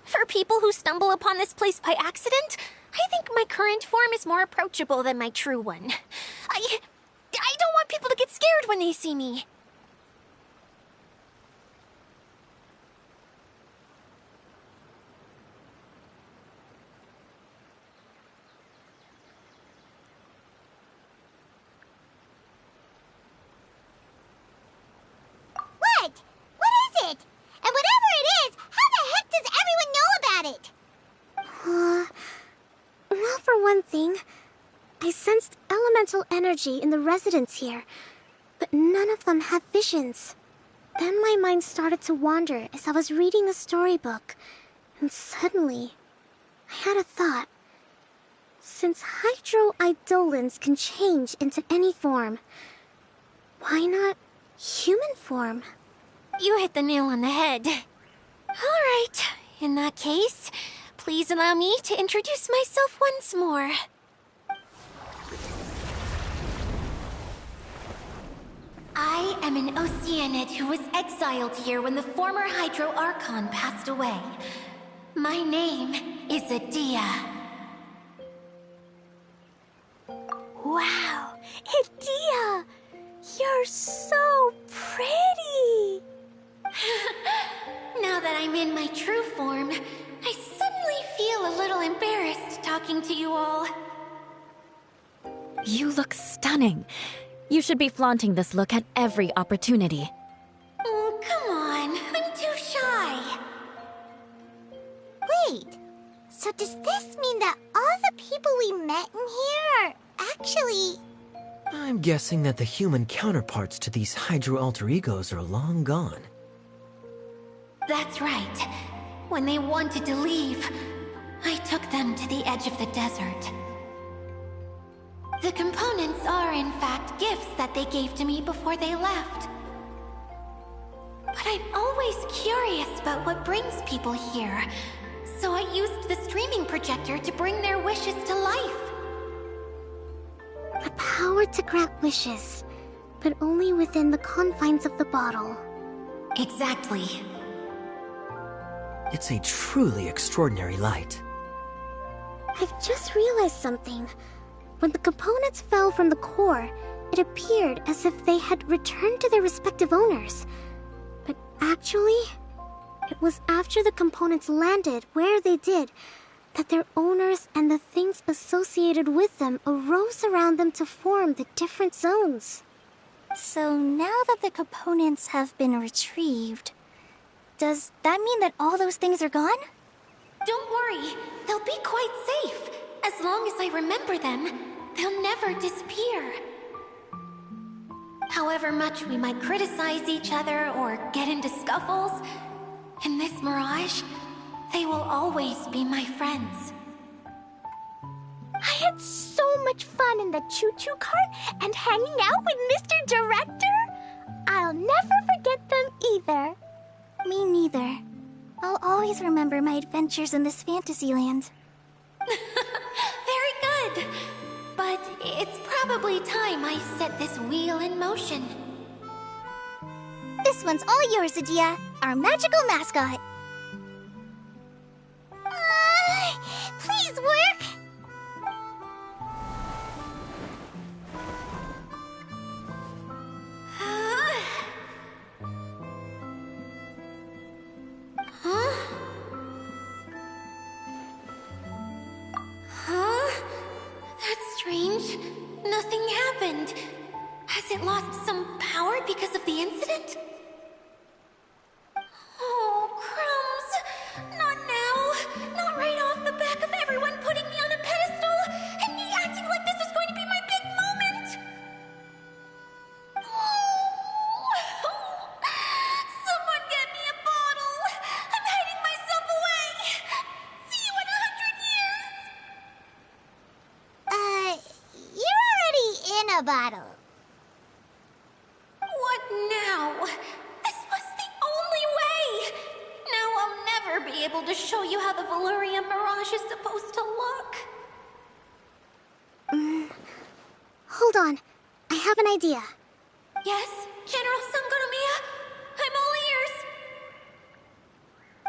for people who stumble upon this place by accident, I think my current form is more approachable than my true one. I don't want people to get scared when they see me. What is it? And whatever it is, how the heck does everyone know about it? Well, for one thing, I sensed elemental energy in the residents here, but none of them have visions. Then my mind started to wander as I was reading a storybook, and suddenly, I had a thought. Since hydroidolins can change into any form, why not human form? You hit the nail on the head. All right, in that case, please allow me to introduce myself once more. I am an Oceanid who was exiled here when the former Hydro Archon passed away. My name is Adia. Wow, Adia! You're so pretty! Now that I'm in my true form, I suddenly feel a little embarrassed talking to you all. You look stunning. You should be flaunting this look at every opportunity. Oh, come on. I'm too shy. Wait, so does this mean that all the people we met in here are actually... I'm guessing that the human counterparts to these Hydro alter egos are long gone. That's right. When they wanted to leave, I took them to the edge of the desert. The components are, in fact, gifts that they gave to me before they left. But I'm always curious about what brings people here, so I used the streaming projector to bring their wishes to life. The power to grant wishes, but only within the confines of the bottle. Exactly. It's a truly extraordinary light. I've just realized something. When the components fell from the core, it appeared as if they had returned to their respective owners. But actually, it was after the components landed where they did that their owners and the things associated with them arose around them to form the different zones. So now that the components have been retrieved, does that mean that all those things are gone? Don't worry, they'll be quite safe. As long as I remember them, they'll never disappear. However much we might criticize each other or get into scuffles, in this mirage, they will always be my friends. I had so much fun in the choo-choo cart and hanging out with Mr. Director. I'll never forget them either. Me neither. I'll always remember my adventures in this fantasy land. Very good. But it's probably time I set this wheel in motion. This one's all yours, Adia, our magical mascot. Please work! That's strange. Nothing happened. Has it lost some power because of the incident? Oh, crumbs. Not now. Not right off the back of everyone putting me on a pedestal and me acting like this is going to be my big moment. Someone get me a bottle. I'm hiding myself away. See you in 100 years. You're already in a bottle. What now? This was the only way! Now I'll never be able to show you how the Valyria Mirage is supposed to look. Hold on. I have an idea. Yes, General Sangonomiya? I'm all ears!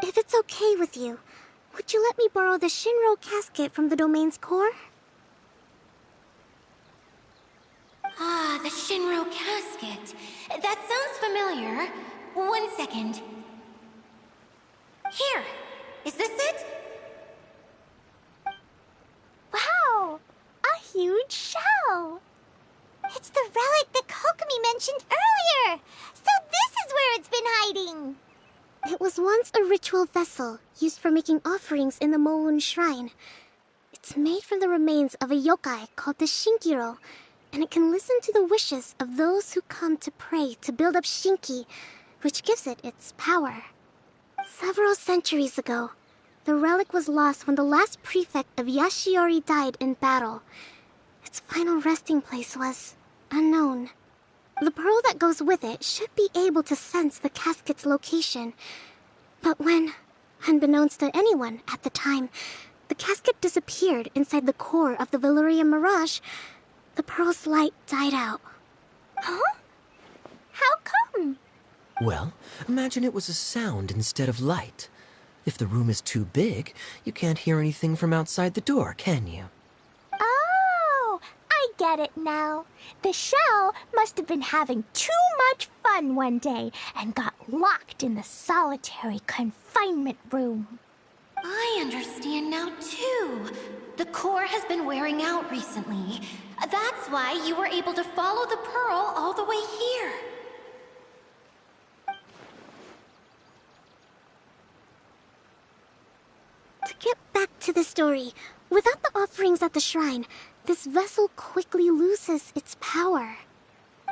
If it's okay with you, would you let me borrow the Shinro casket from the domain's core? Ah, the Shinro casket. That sounds familiar. 1 second. Here! Is this it? Wow! A huge shell! It's the relic that Kokomi mentioned earlier! So this is where it's been hiding! It was once a ritual vessel used for making offerings in the Moun Shrine. It's made from the remains of a yokai called the Shinkiro, and it can listen to the wishes of those who come to pray to build up Shinki, which gives it its power. Several centuries ago, the relic was lost when the last prefect of Yashiori died in battle. Its final resting place was unknown. The pearl that goes with it should be able to sense the casket's location. But when, unbeknownst to anyone at the time, the casket disappeared inside the core of the Valyria Mirage, the pearl's light died out. Huh? How come? Well, imagine it was a sound instead of light. If the room is too big, you can't hear anything from outside the door, can you? Oh, I get it now. The shell must have been having too much fun one day and got locked in the solitary confinement room. I understand now, too. The core has been wearing out recently. That's why you were able to follow the pearl all the way here. To get back to the story, without the offerings at the shrine, this vessel quickly loses its power.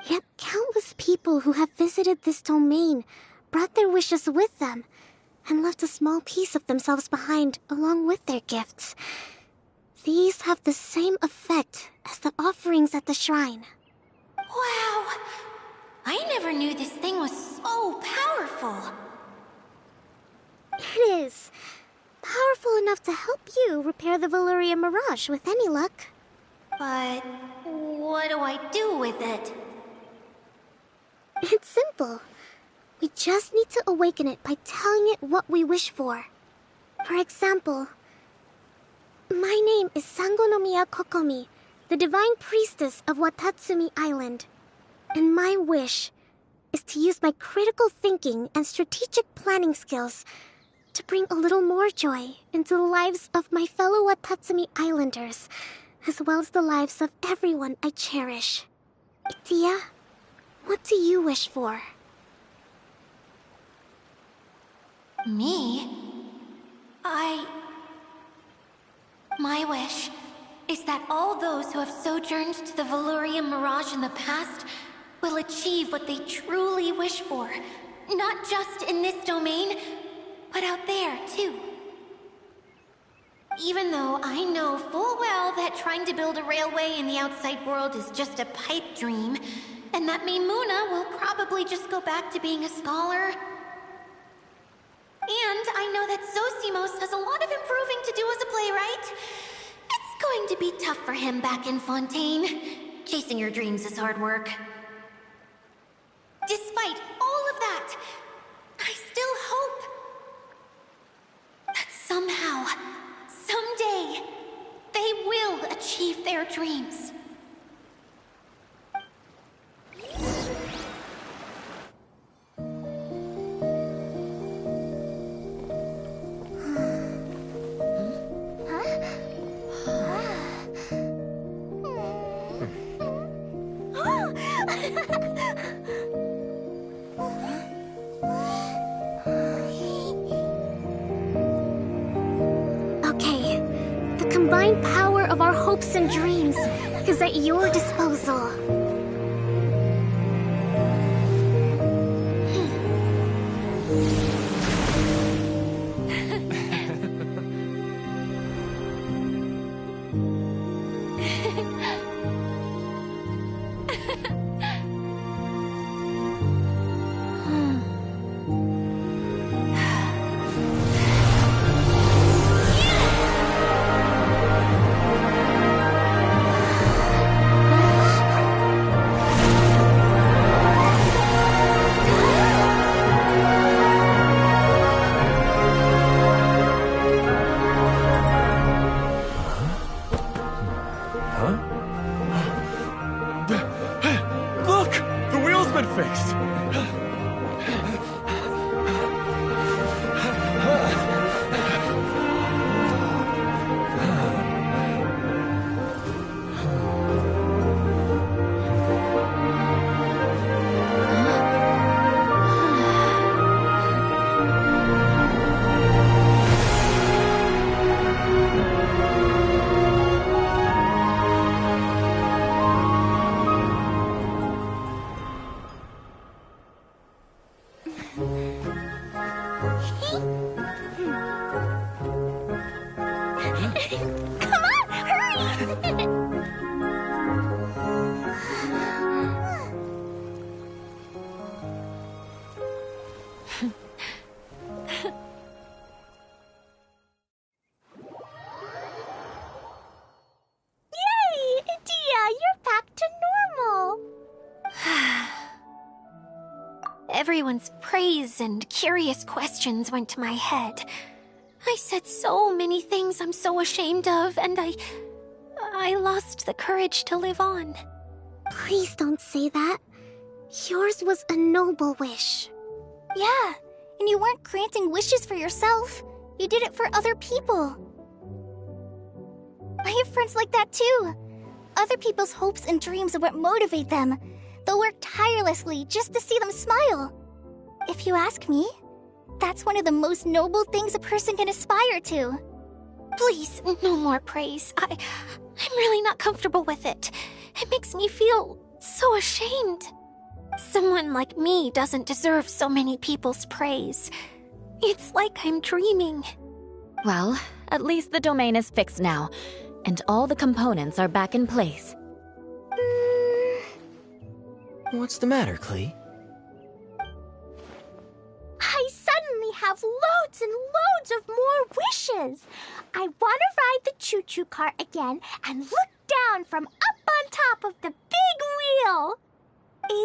Yet countless people who have visited this domain brought their wishes with them and left a small piece of themselves behind along with their gifts. These have the same effect as the offerings at the shrine. Wow! I never knew this thing was so powerful. It is. Powerful enough to help you repair the Valyria Mirage with any luck. But what do I do with it? It's simple. We just need to awaken it by telling it what we wish for. For example, my name is Sangonomiya Kokomi, the divine priestess of Watatsumi Island. And my wish is to use my critical thinking and strategic planning skills to bring a little more joy into the lives of my fellow Watatsumi Islanders, as well as the lives of everyone I cherish. Itia, what do you wish for? Me? My wish is that all those who have sojourned to the Valyria Mirage in the past will achieve what they truly wish for. Not just in this domain, but out there, too. Even though I know full well that trying to build a railway in the outside world is just a pipe dream, and that Maimuna will probably just go back to being a scholar. And I know that Zosimos has a lot of improving to do as a playwright. It's going to be tough for him back in Fontaine. Chasing your dreams is hard work. Despite all of that, I still hope that somehow, someday, they will achieve their dreams. Okay, the combined power of our hopes and dreams is at your disposal. Come on, hurry! Yay! Dia, you're back to normal. Everyone's praise and curious questions went to my head. I said so many things I'm so ashamed of, and I lost the courage to live on. Please don't say that. Yours was a noble wish. Yeah, and you weren't granting wishes for yourself. You did it for other people. I have friends like that too. Other people's hopes and dreams are what motivate them. They'll work tirelessly just to see them smile. If you ask me, that's one of the most noble things a person can aspire to. Please, no more praise. I'm really not comfortable with it. It makes me feel so ashamed. Someone like me doesn't deserve so many people's praise. It's like I'm dreaming. Well, at least the domain is fixed now, and all the components are back in place. What's the matter, Klee? I suddenly have loads and loads of more wishes. I want to ride the choo-choo cart again and look down from up on top of the big wheel.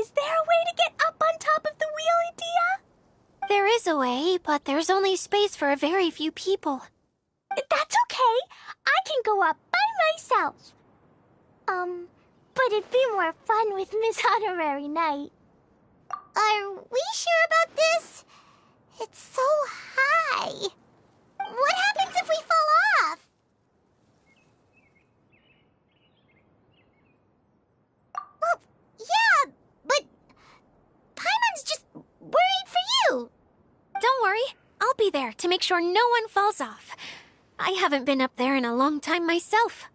Is there a way to get up on top of the wheel, Idia? There is a way, but there's only space for a very few people. That's okay. I can go up by myself. But it'd be more fun with Miss Honorary Knight. Are we sure about this? It's so high. What happens if we fall off? Well, yeah, but Paimon's just worried for you. Don't worry, I'll be there to make sure no one falls off. I haven't been up there in a long time myself.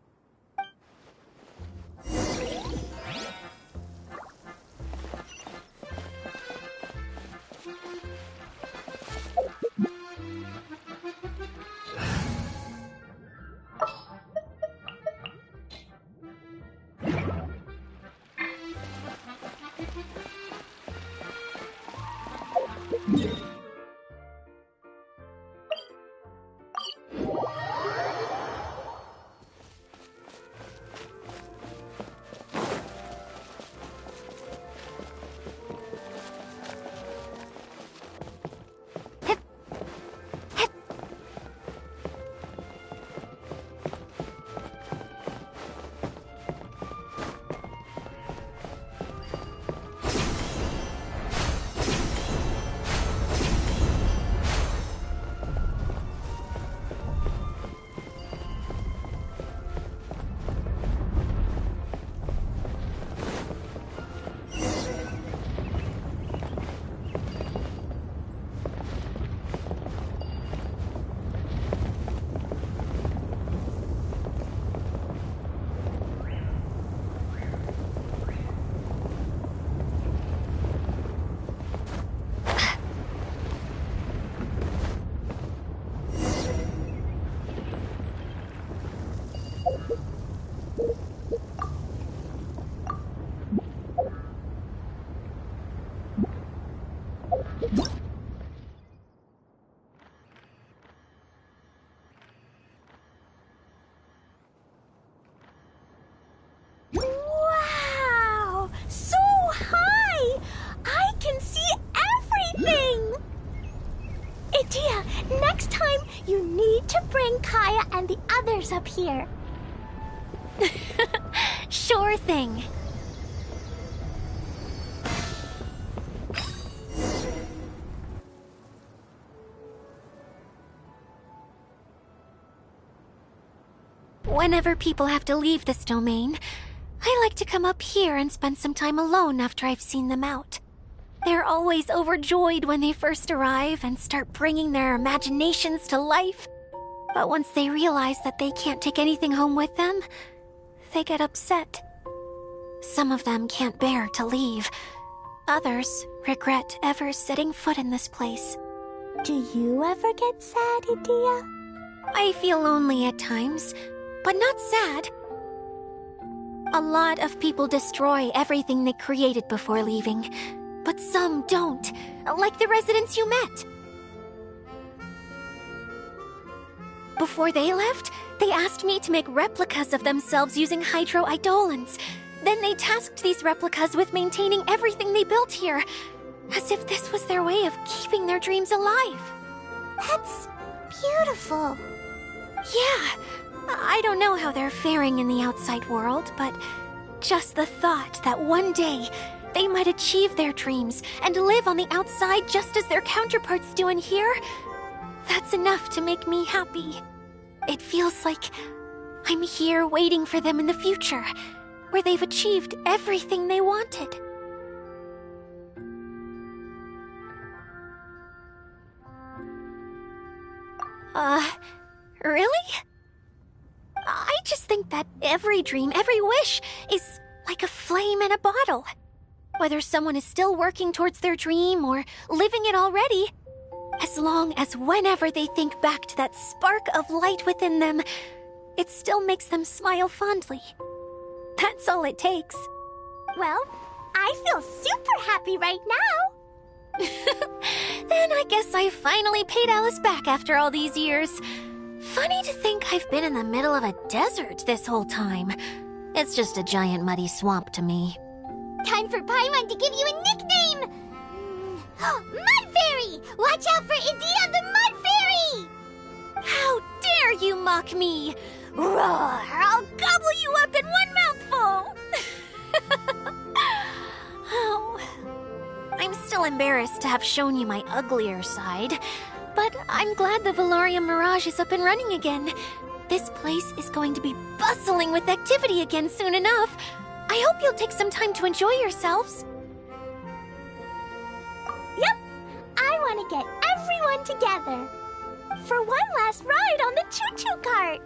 Wow! So high! I can see everything! Idia, next time you need to bring Kaya and the others up here. Sure thing. Whenever people have to leave this domain, I like to come up here and spend some time alone after I've seen them out. They're always overjoyed when they first arrive and start bringing their imaginations to life. But once they realize that they can't take anything home with them, they get upset. Some of them can't bear to leave. Others regret ever setting foot in this place. Do you ever get sad, Idia? I feel lonely at times, but not sad. A lot of people destroy everything they created before leaving, but some don't, like the residents you met. Before they left, they asked me to make replicas of themselves using hydro-eidolons. Then they tasked these replicas with maintaining everything they built here, as if this was their way of keeping their dreams alive. That's beautiful. Yeah, I don't know how they're faring in the outside world, but just the thought that one day they might achieve their dreams and live on the outside just as their counterparts do in here, that's enough to make me happy. It feels like I'm here waiting for them in the future, where they've achieved everything they wanted. Really? I just think that every dream, every wish, is like a flame in a bottle. Whether someone is still working towards their dream or living it already, as long as whenever they think back to that spark of light within them, it still makes them smile fondly. That's all it takes. Well, I feel super happy right now. Then I guess I finally paid Alice back after all these years. Funny to think I've been in the middle of a desert this whole time. It's just a giant muddy swamp to me. Time for Paimon to give you a nickname! Mud Fairy! Watch out for Idia the Mud Fairy! How dare you mock me! Roar! I'll gobble you up in one mouthful! Oh, I'm still embarrassed to have shown you my uglier side, but I'm glad the Valorium Mirage is up and running again. This place is going to be bustling with activity again soon enough. I hope you'll take some time to enjoy yourselves. Yep, I want to get everyone together for one last ride on the choo-choo cart.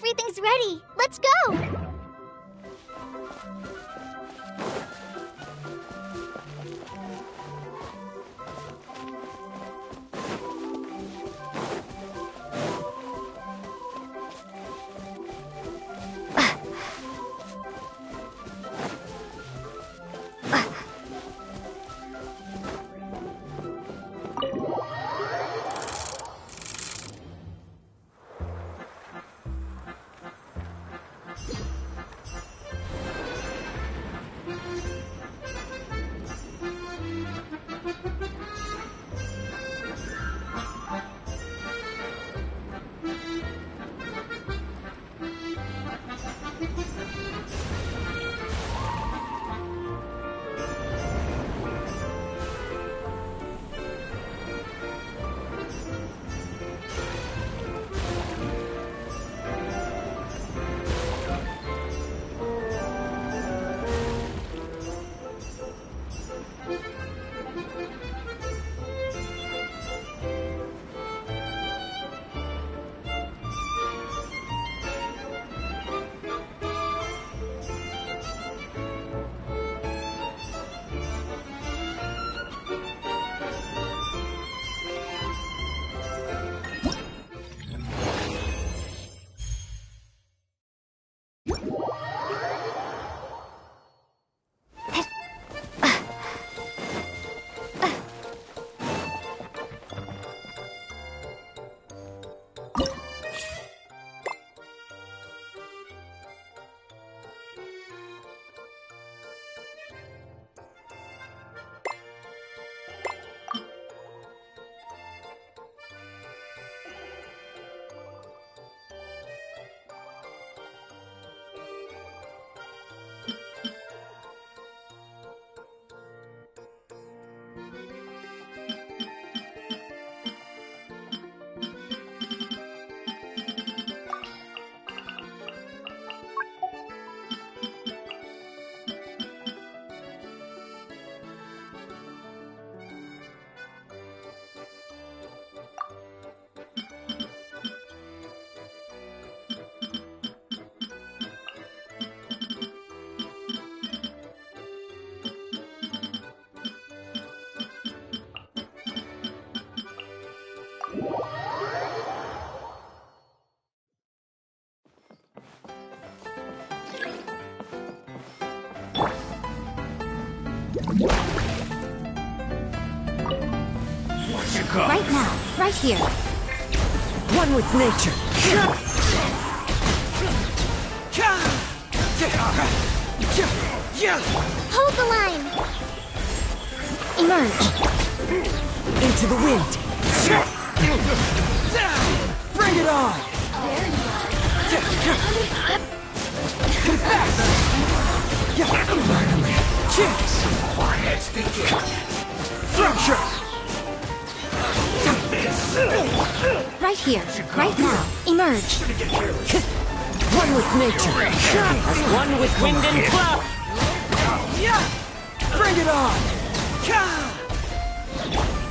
Everything's ready. Let's go! Right now, right here. One with nature. Hold the line! Emerge. Into the wind. Bring it on! Confess! Quiet. Fracture! Right here, right now. Emerge. One with nature. One with wind and cloud. Bring it on!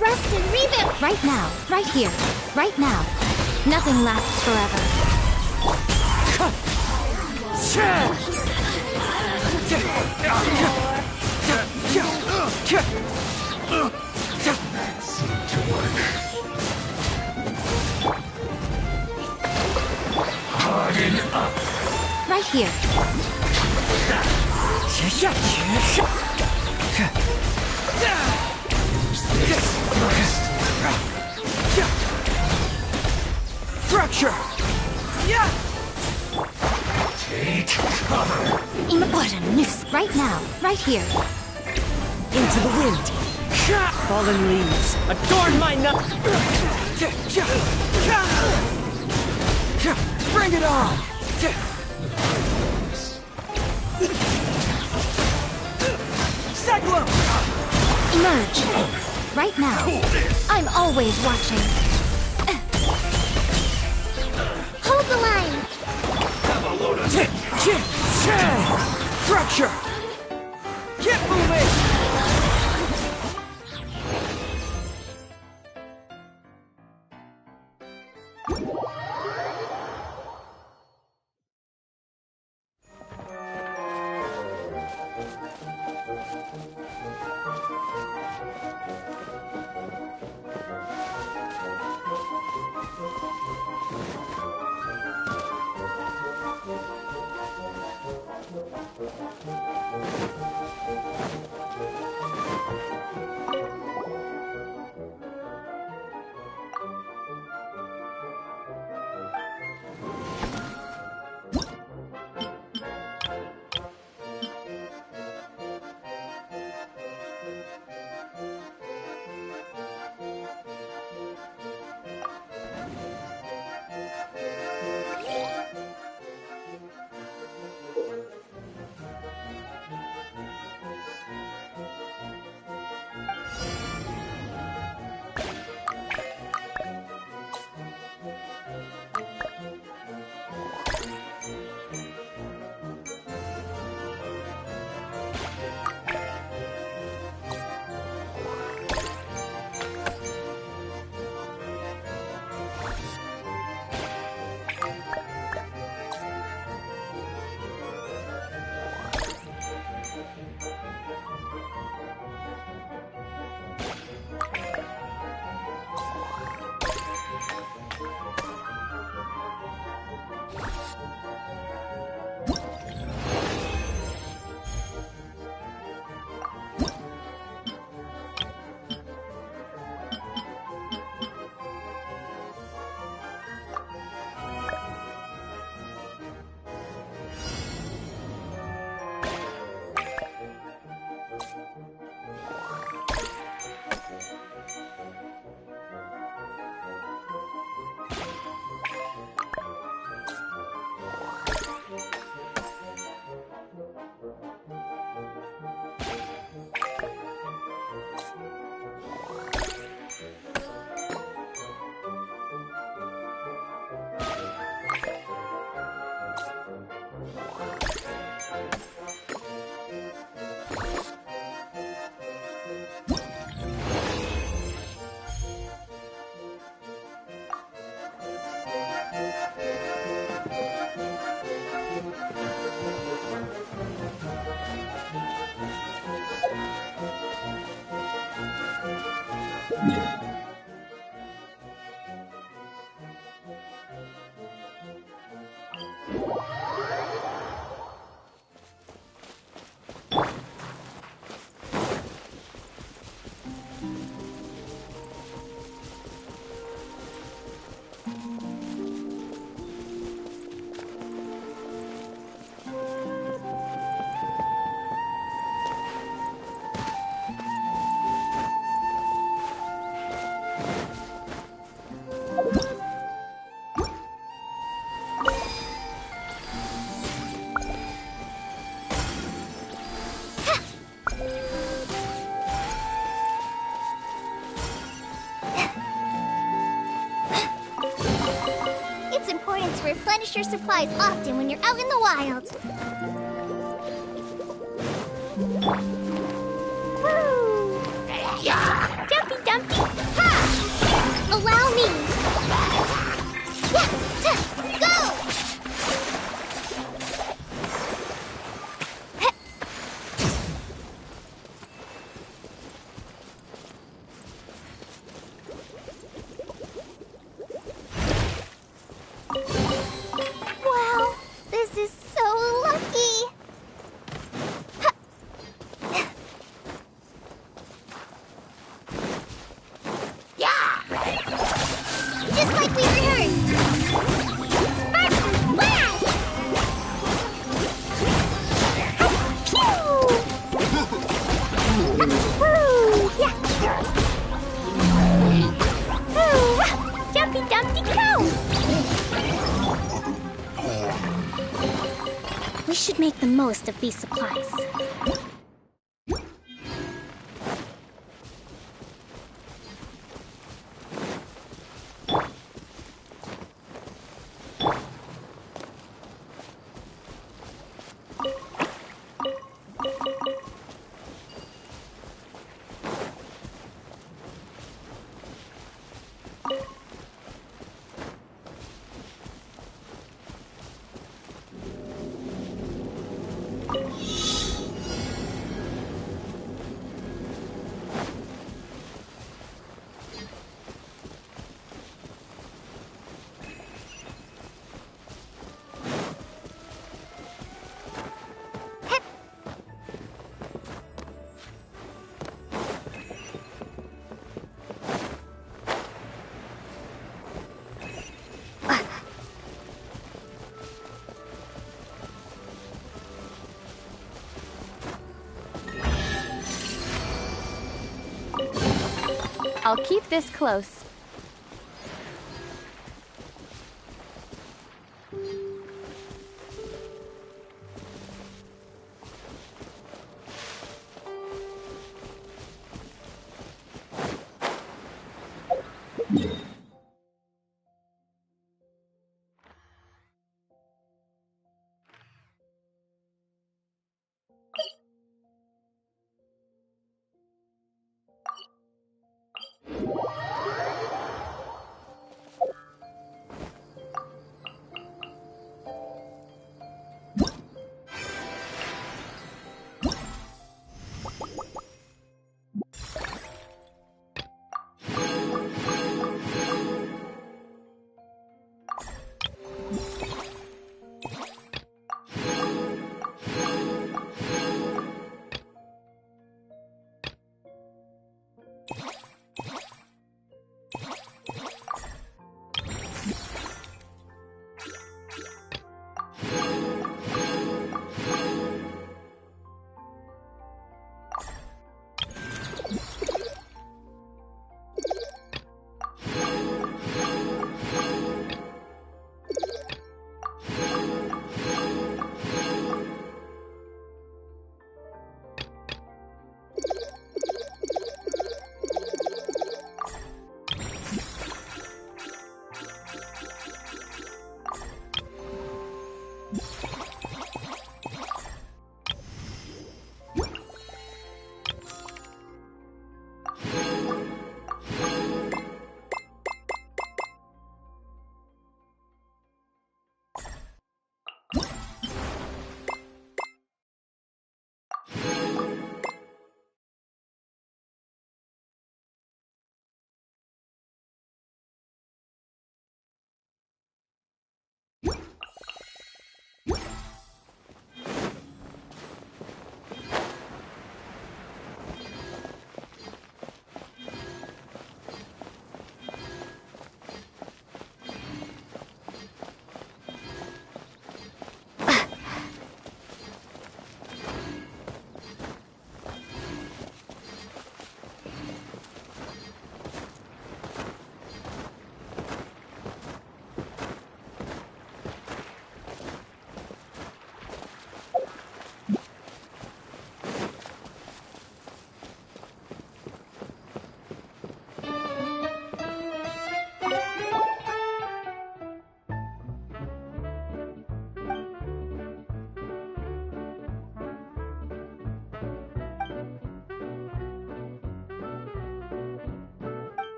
Rest and reboot! Right now, right here, right now. Nothing lasts forever. Harden up. Right here. Fracture! Take cover. What a noose. Right now, right here. Into the wind. Fallen leaves adorn my nut. Bring it on! Cyclone! Emerge. Right now. I'm always watching. Hold the line! Fracture! Keep moving! Replenish your supplies often when you're out in the wild. Woo! Dumpy Dumpy! Ha! Allow me! Yeah! Go! Wow, this is so lucky! Just like we rehearsed! Sparks and flash! Woo! Yeah! Woo! Jumpy Dumpty go! We should make the most of these supplies. I'll keep this close.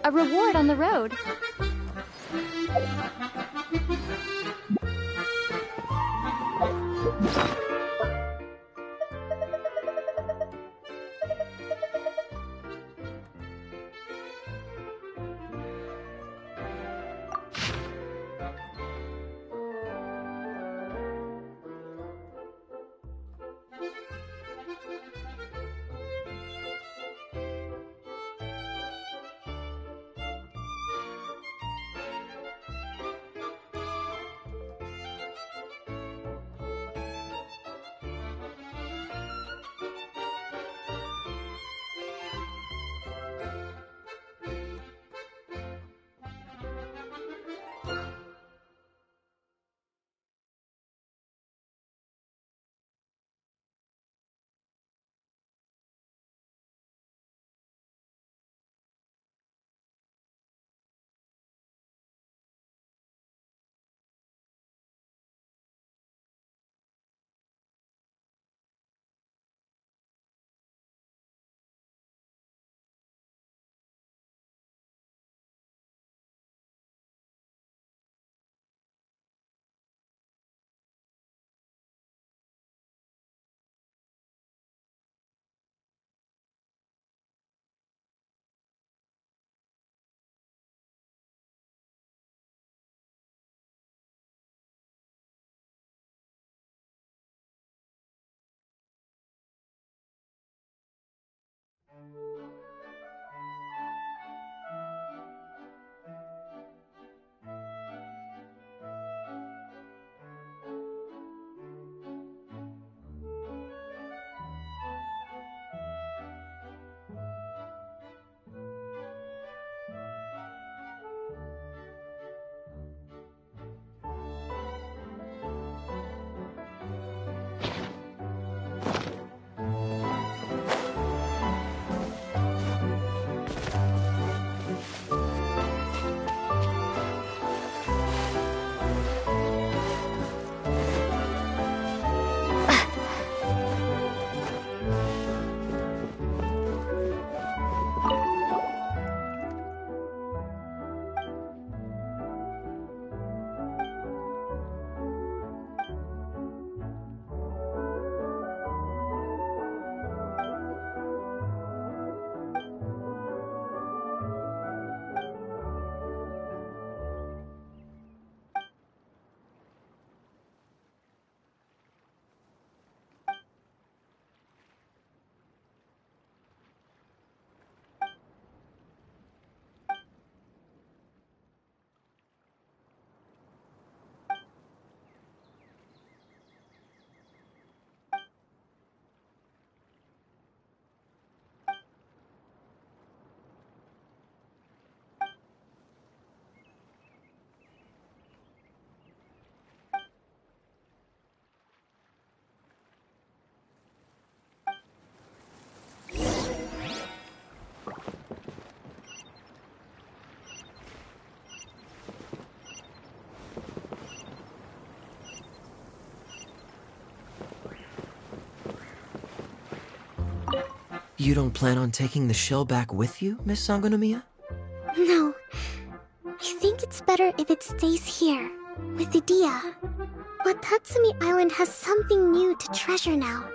A reward on the road. You don't plan on taking the shell back with you, Miss Sangonomiya? No. I think it's better if it stays here, with Idia. Watatsumi Island has something new to treasure now.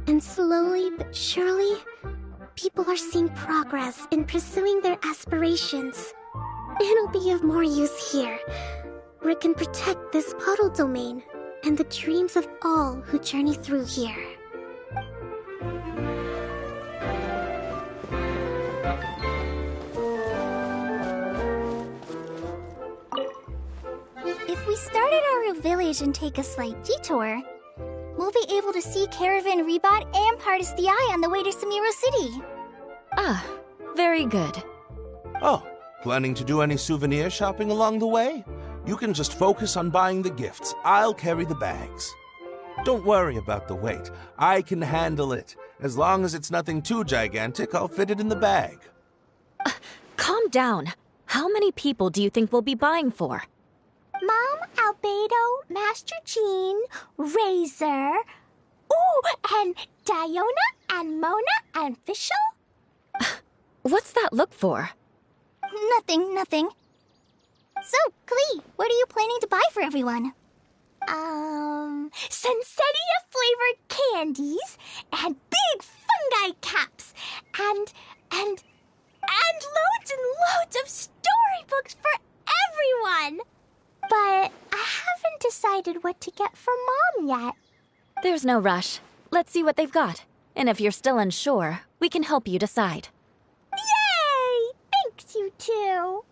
And slowly but surely, people are seeing progress in pursuing their aspirations. It'll be of more use here, where it can protect this puddle domain and the dreams of all who journey through here. If we start at our village and take a slight detour, we'll be able to see Caravan Rebot and Partis the Eye on the way to Samiro City. Ah, very good. Oh, planning to do any souvenir shopping along the way? You can just focus on buying the gifts. I'll carry the bags. Don't worry about the weight. I can handle it. As long as it's nothing too gigantic, I'll fit it in the bag. Calm down. How many people do you think we'll be buying for? Mom, Albedo, Master Jean, Razor, and Diona, and Mona, and Fischl? What's that look for? Nothing. So, Klee, what are you planning to buy for everyone? Sensetia-flavored candies, and big fungi caps, and loads and loads of storybooks for everyone! But I haven't decided what to get for Mom yet. There's no rush. Let's see what they've got. And if you're still unsure, we can help you decide. Yay! Thanks, you two!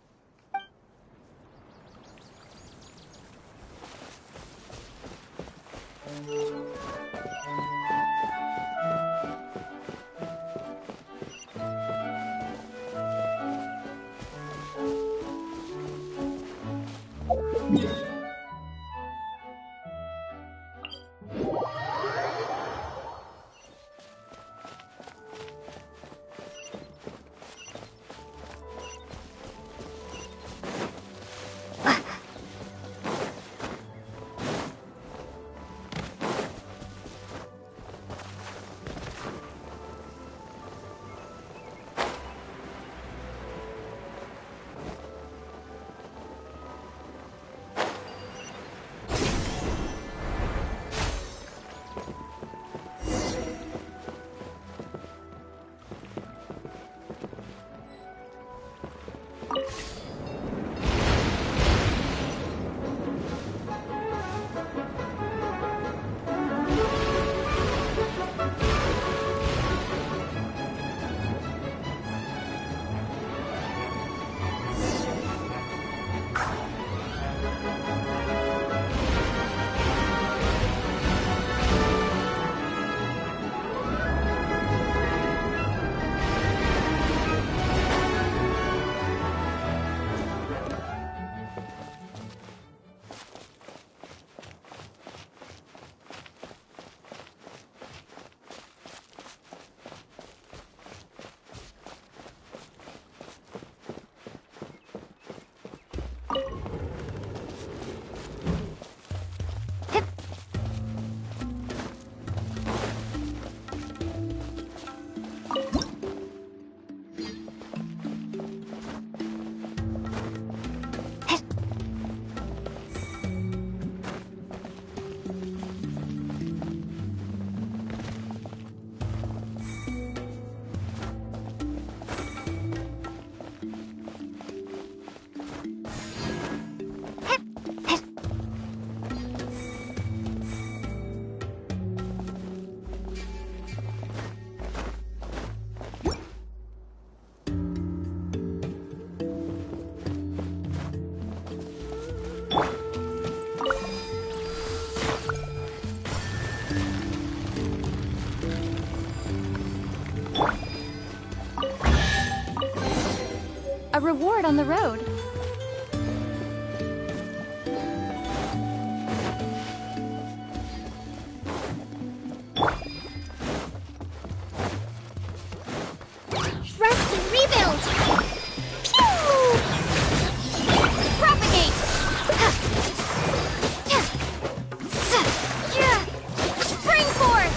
A reward on the road. Rest and rebuild! Pew! Propagate! Spring forth!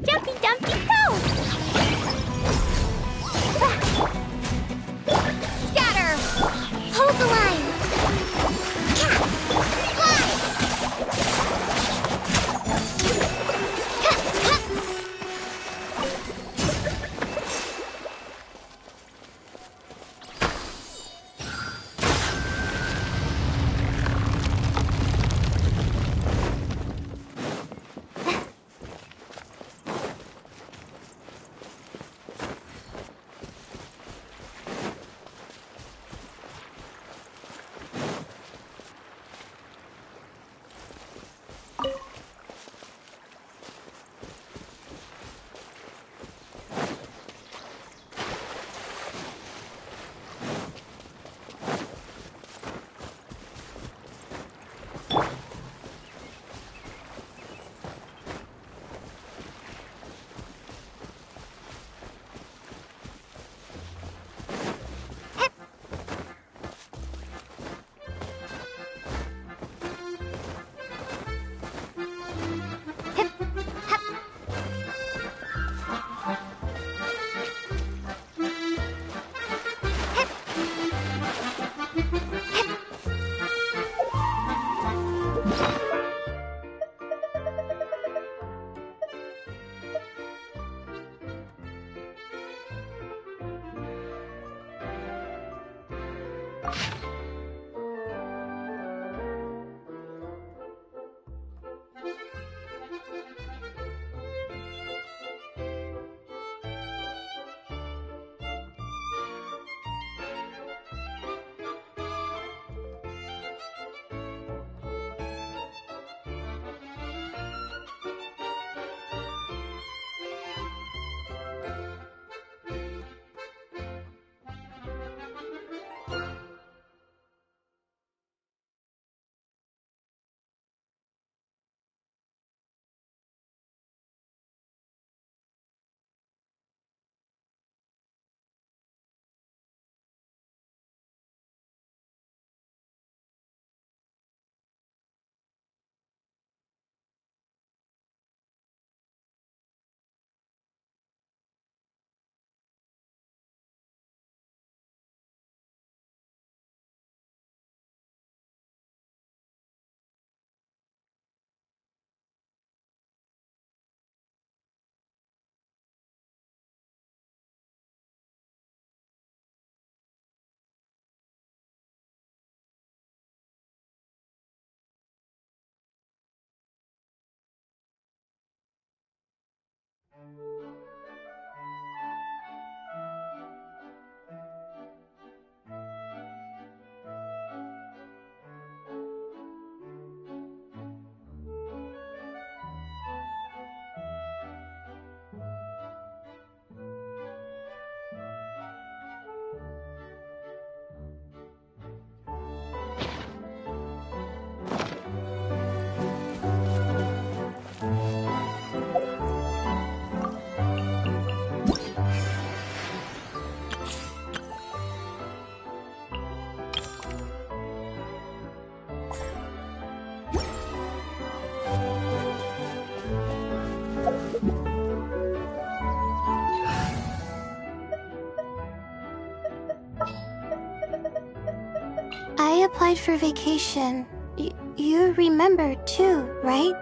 Jumpy Dumpty Go! Scatter! Hold the line! I applied for vacation. You remember too, right?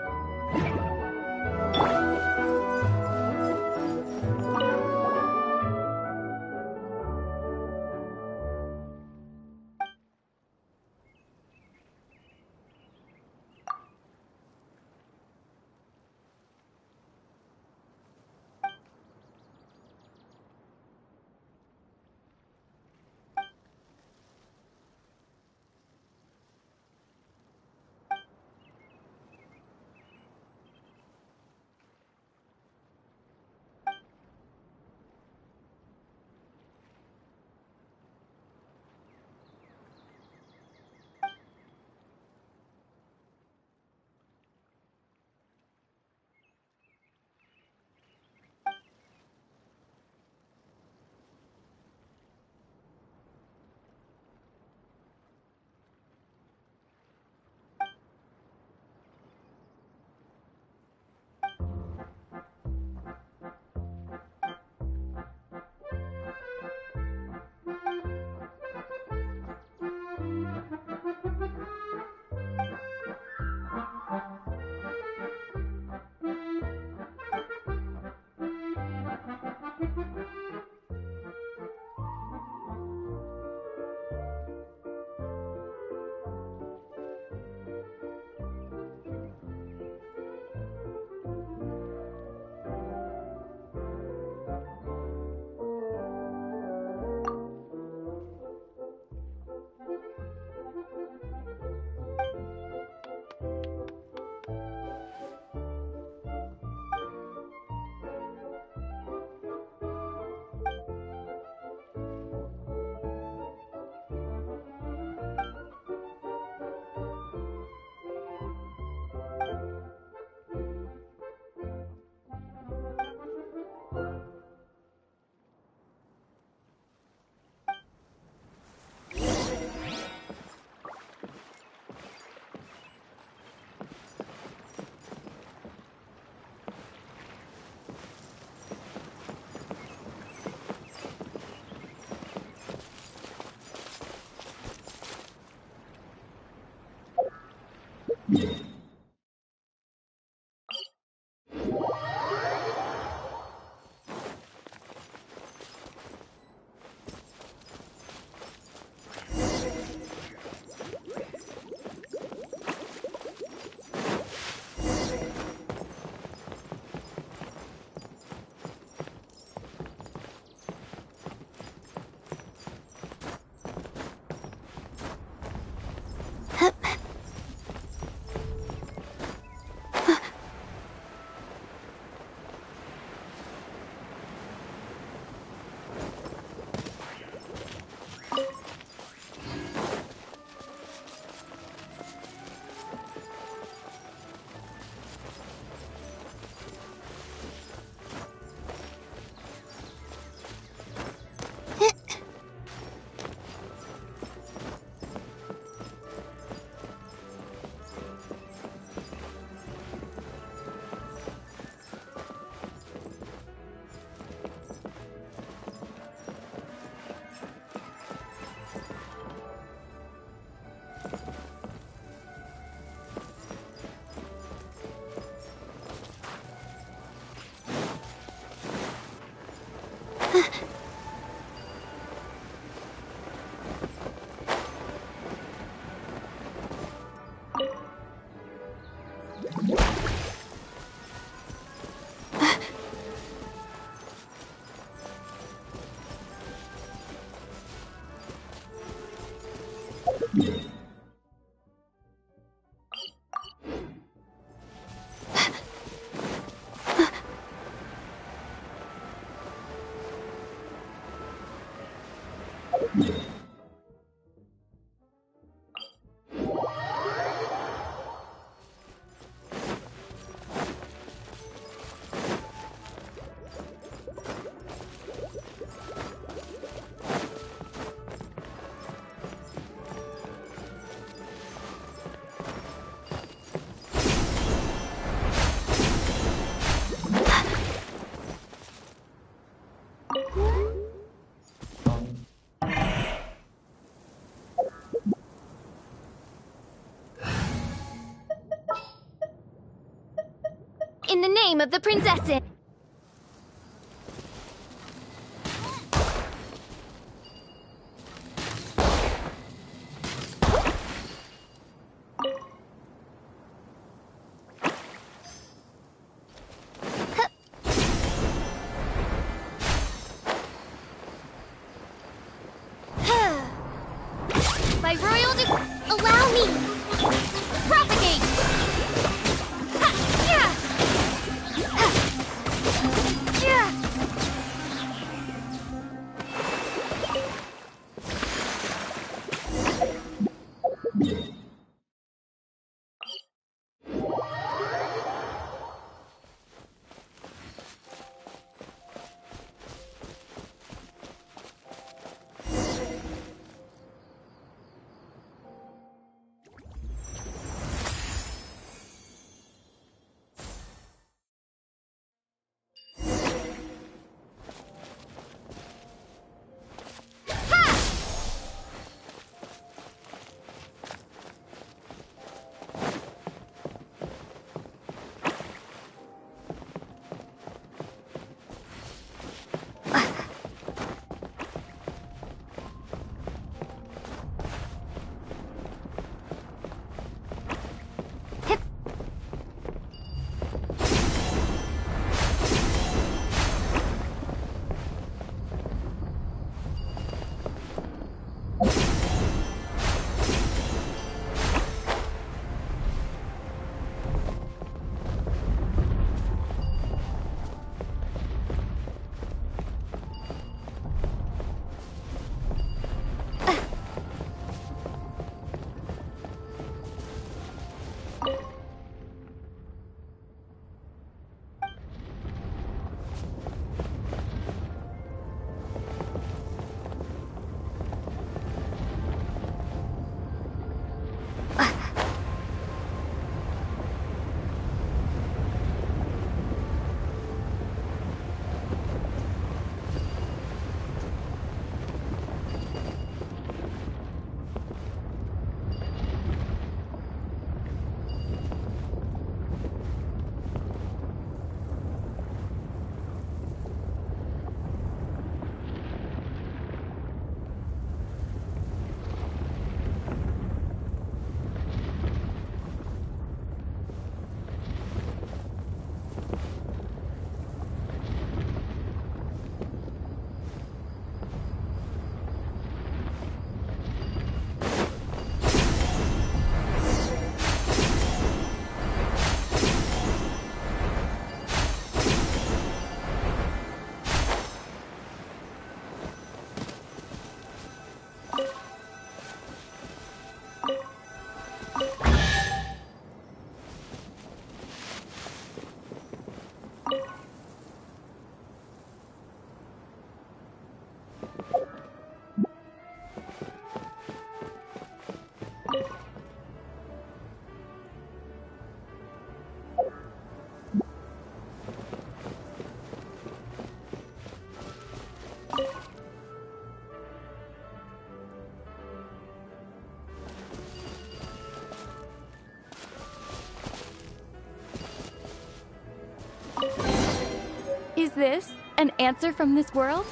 In the name of the princesses! By royal allow me! Propagate! Ha! Yeah! Yeah! Is this an answer from this world?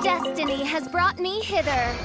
Destiny has brought me hither.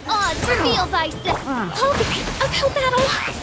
Odds revealed thyself. Okay, uphill battle.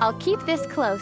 I'll keep this close.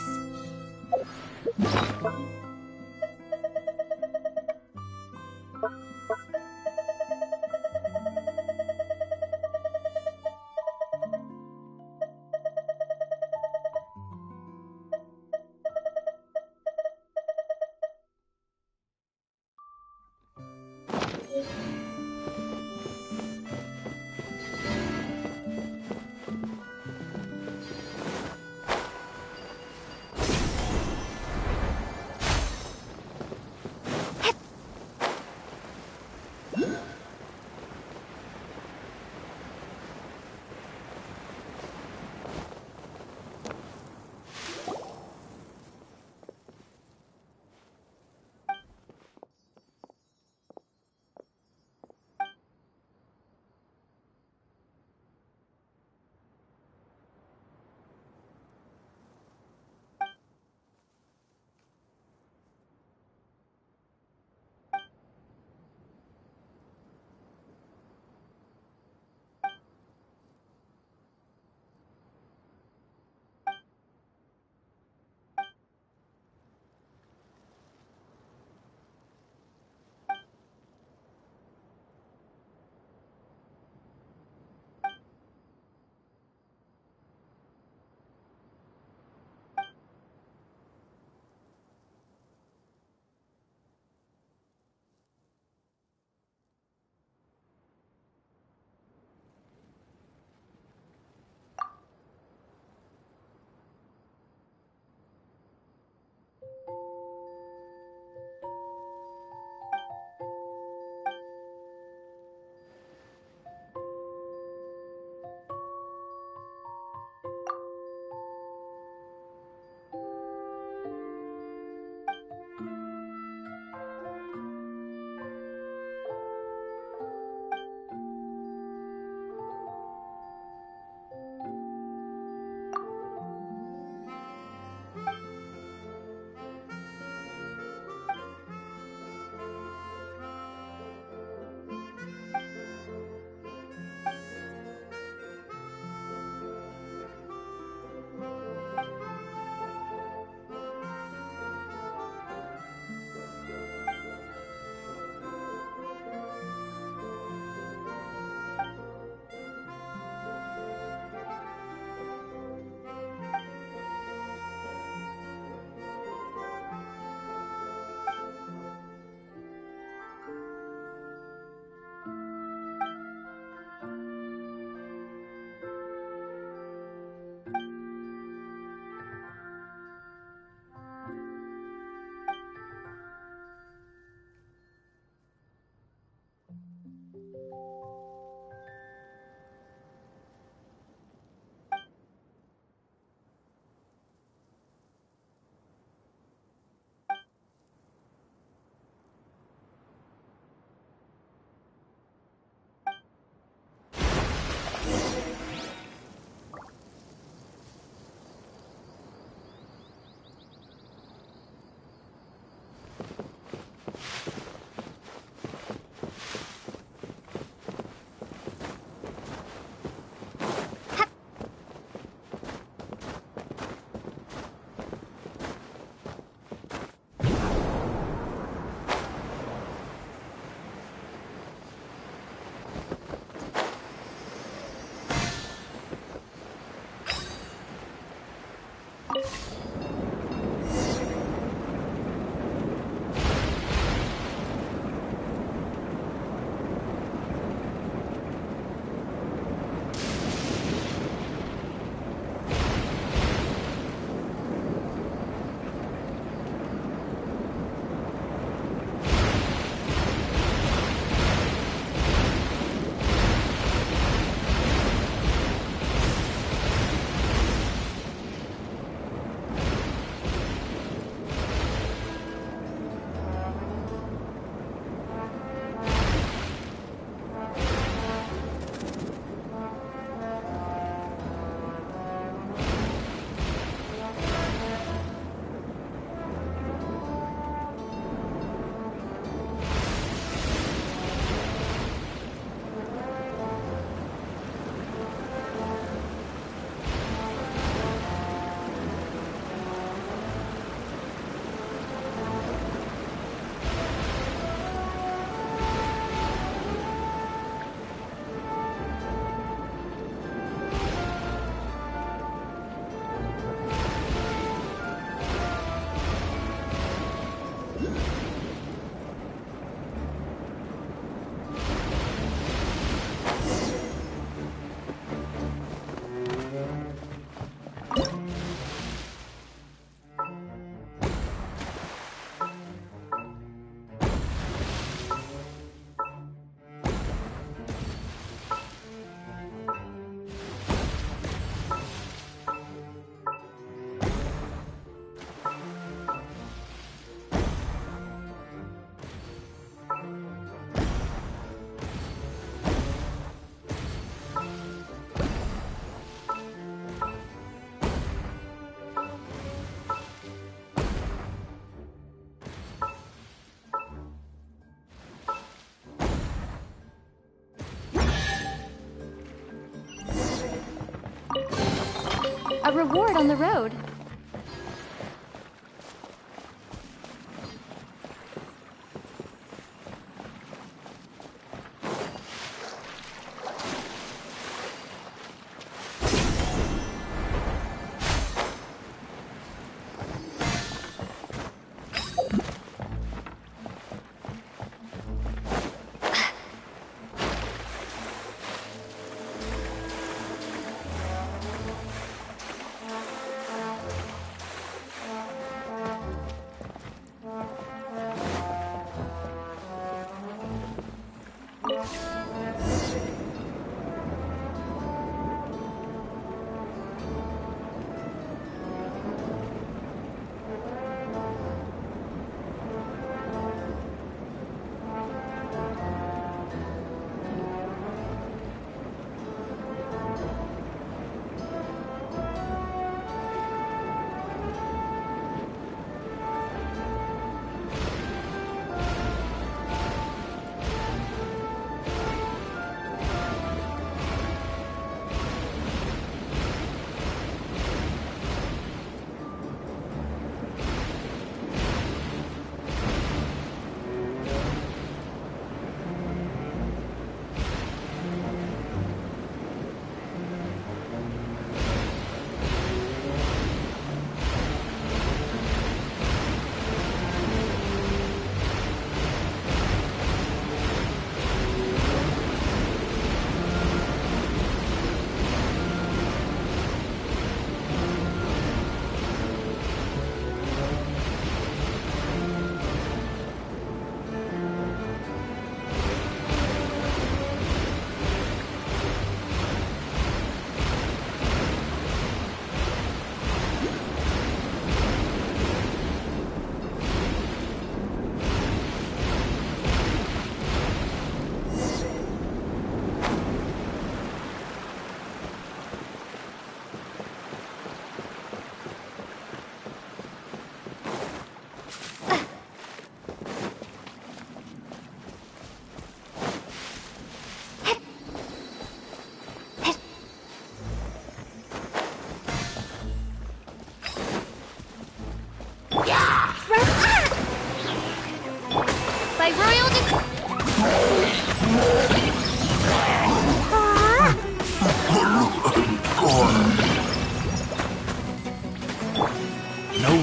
A reward on the road.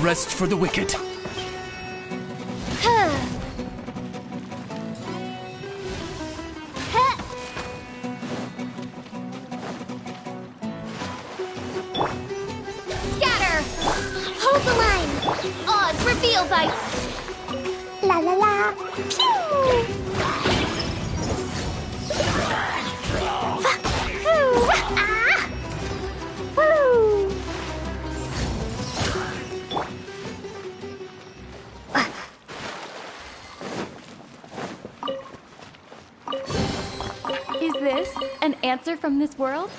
rest for the wicked. Scatter! Hold the line! Odds reveal by... La la la. Pew! Ah! Woo! Is this an answer from this world?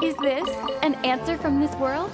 Is this an answer from this world?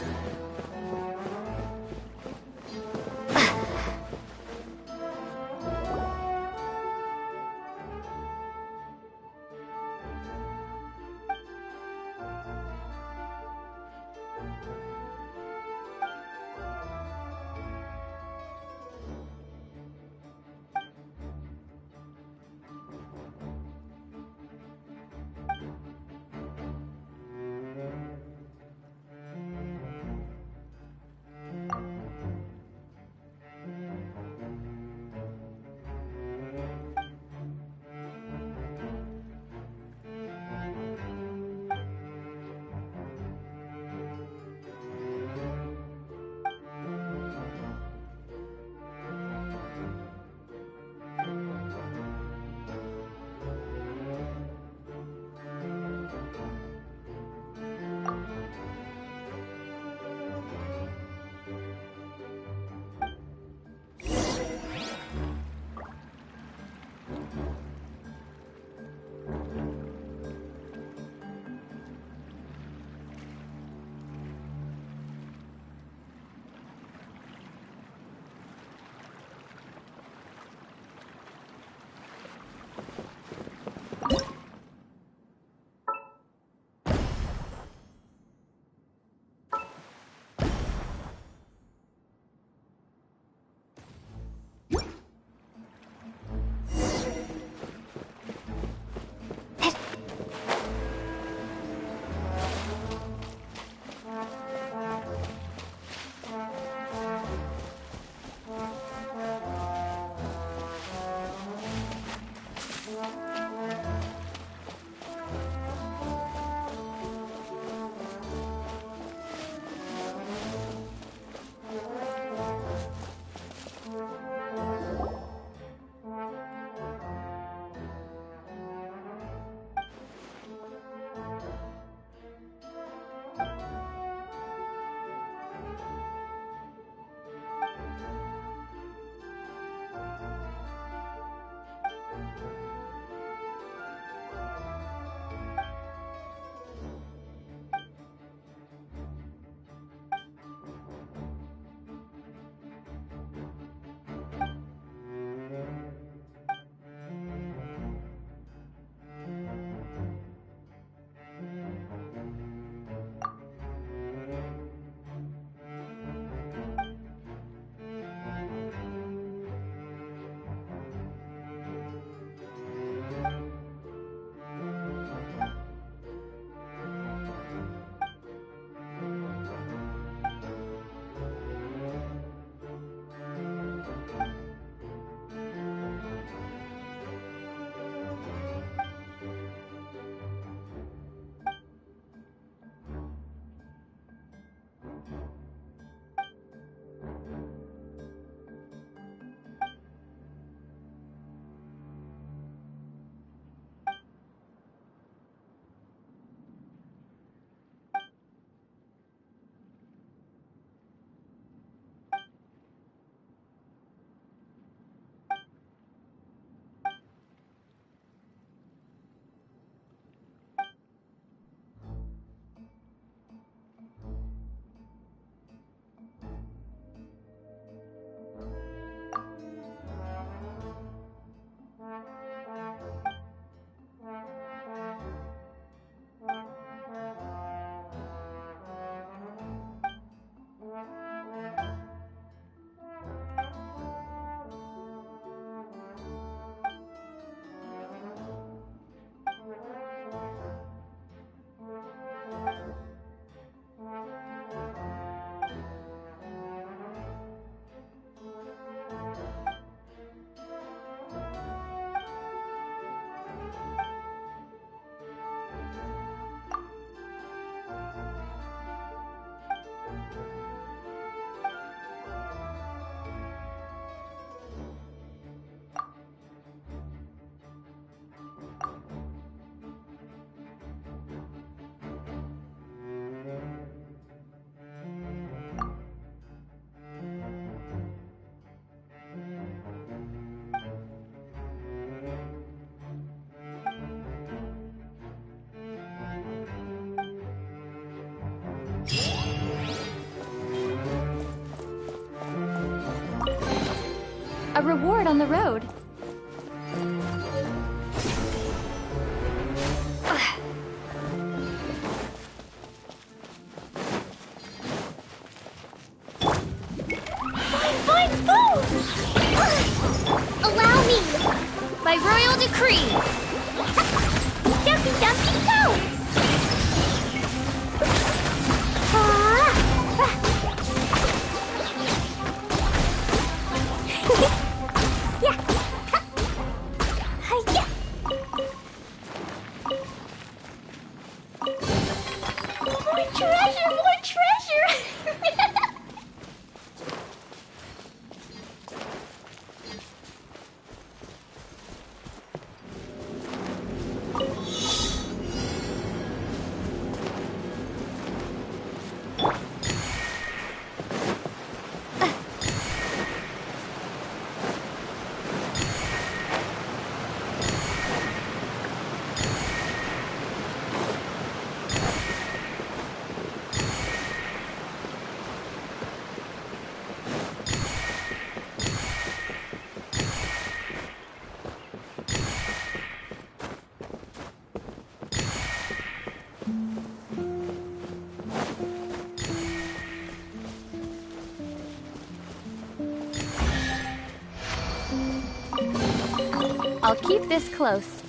A reward on the road. Fine food! Allow me! By royal decree! Dumpy Dumpy go! Yeah! Hi-ya! More treasure! More treasure! I'll keep this close.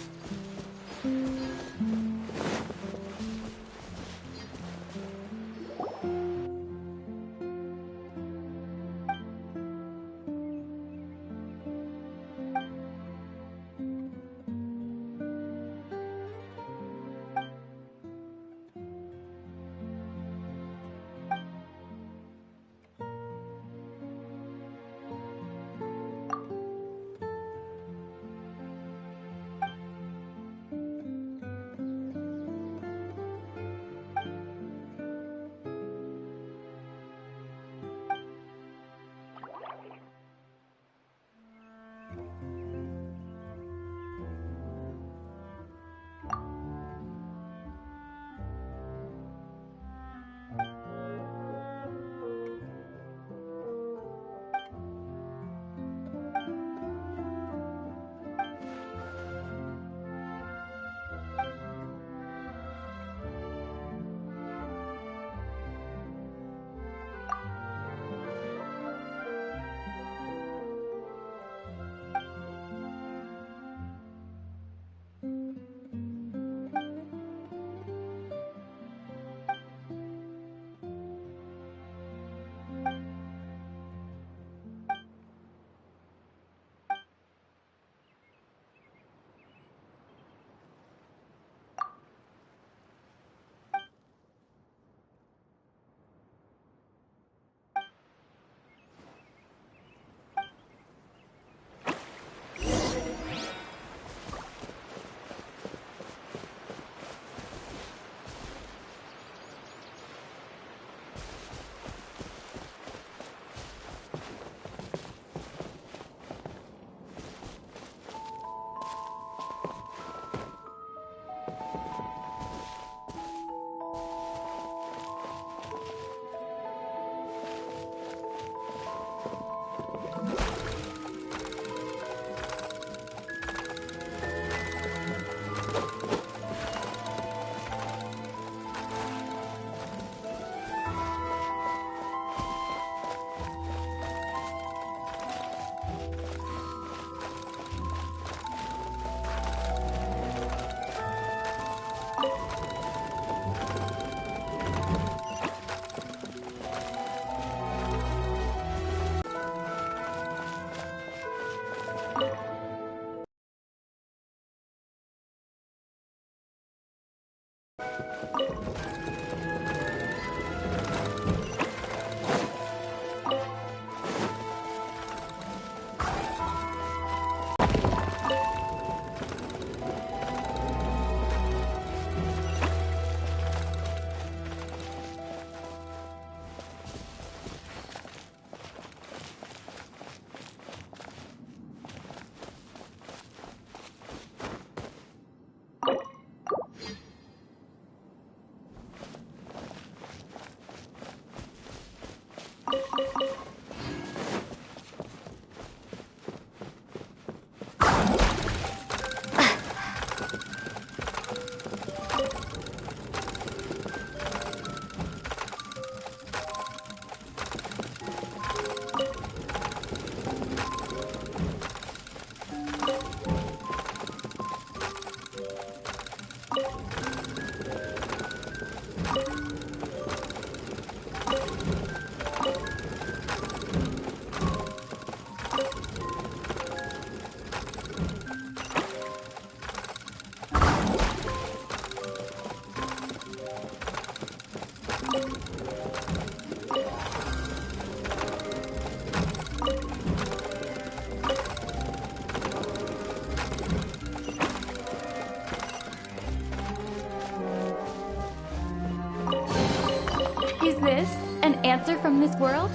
answer from this world?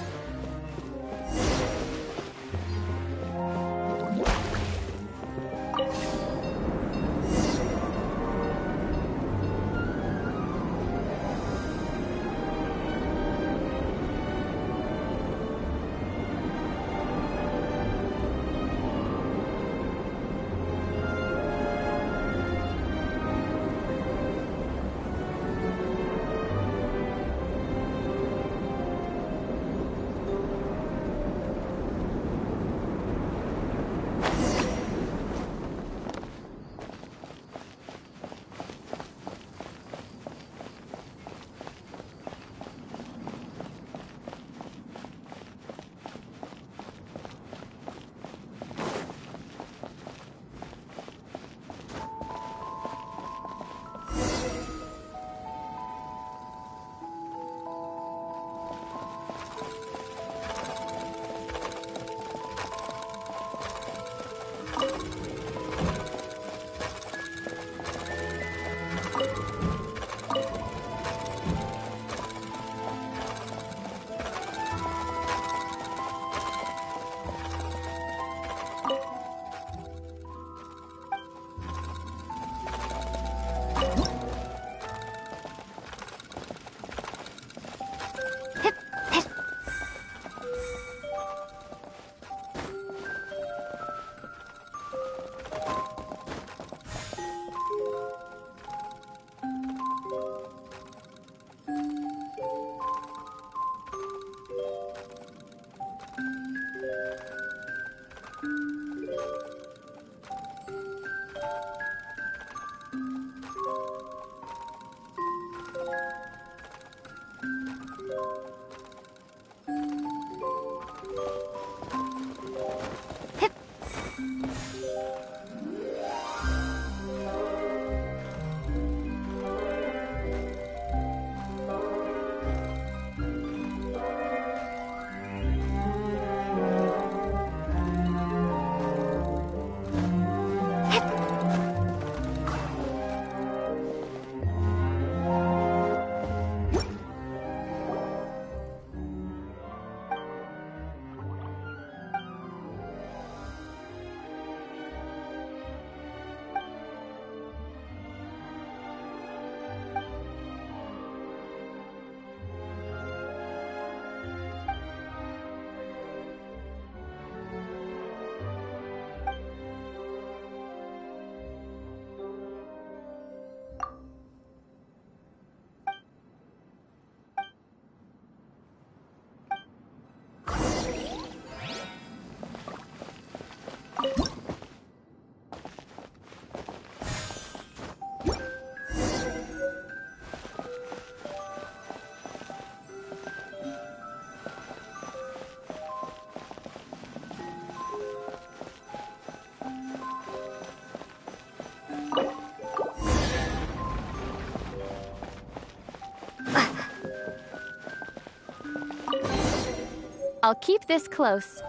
I'll keep this close.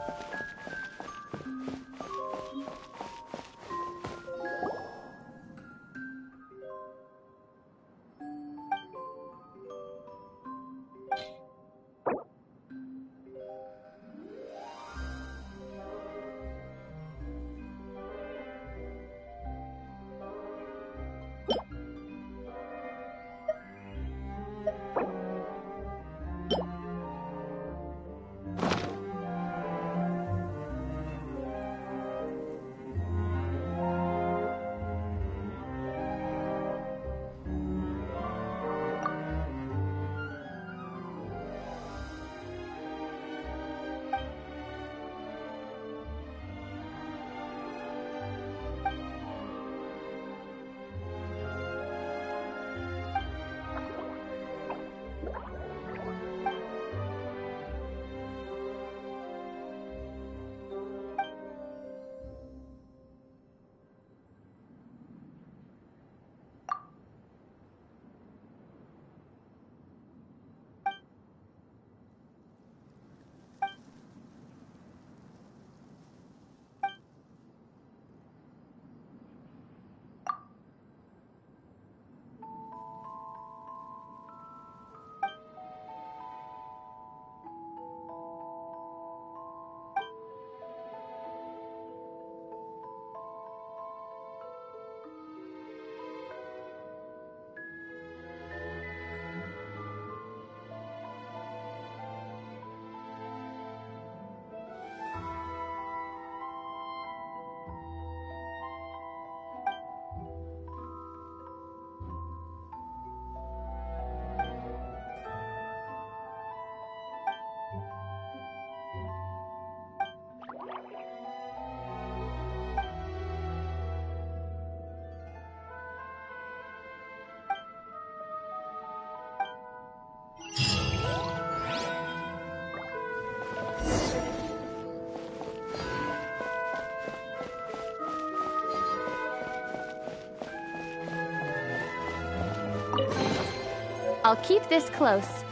I'll keep this close.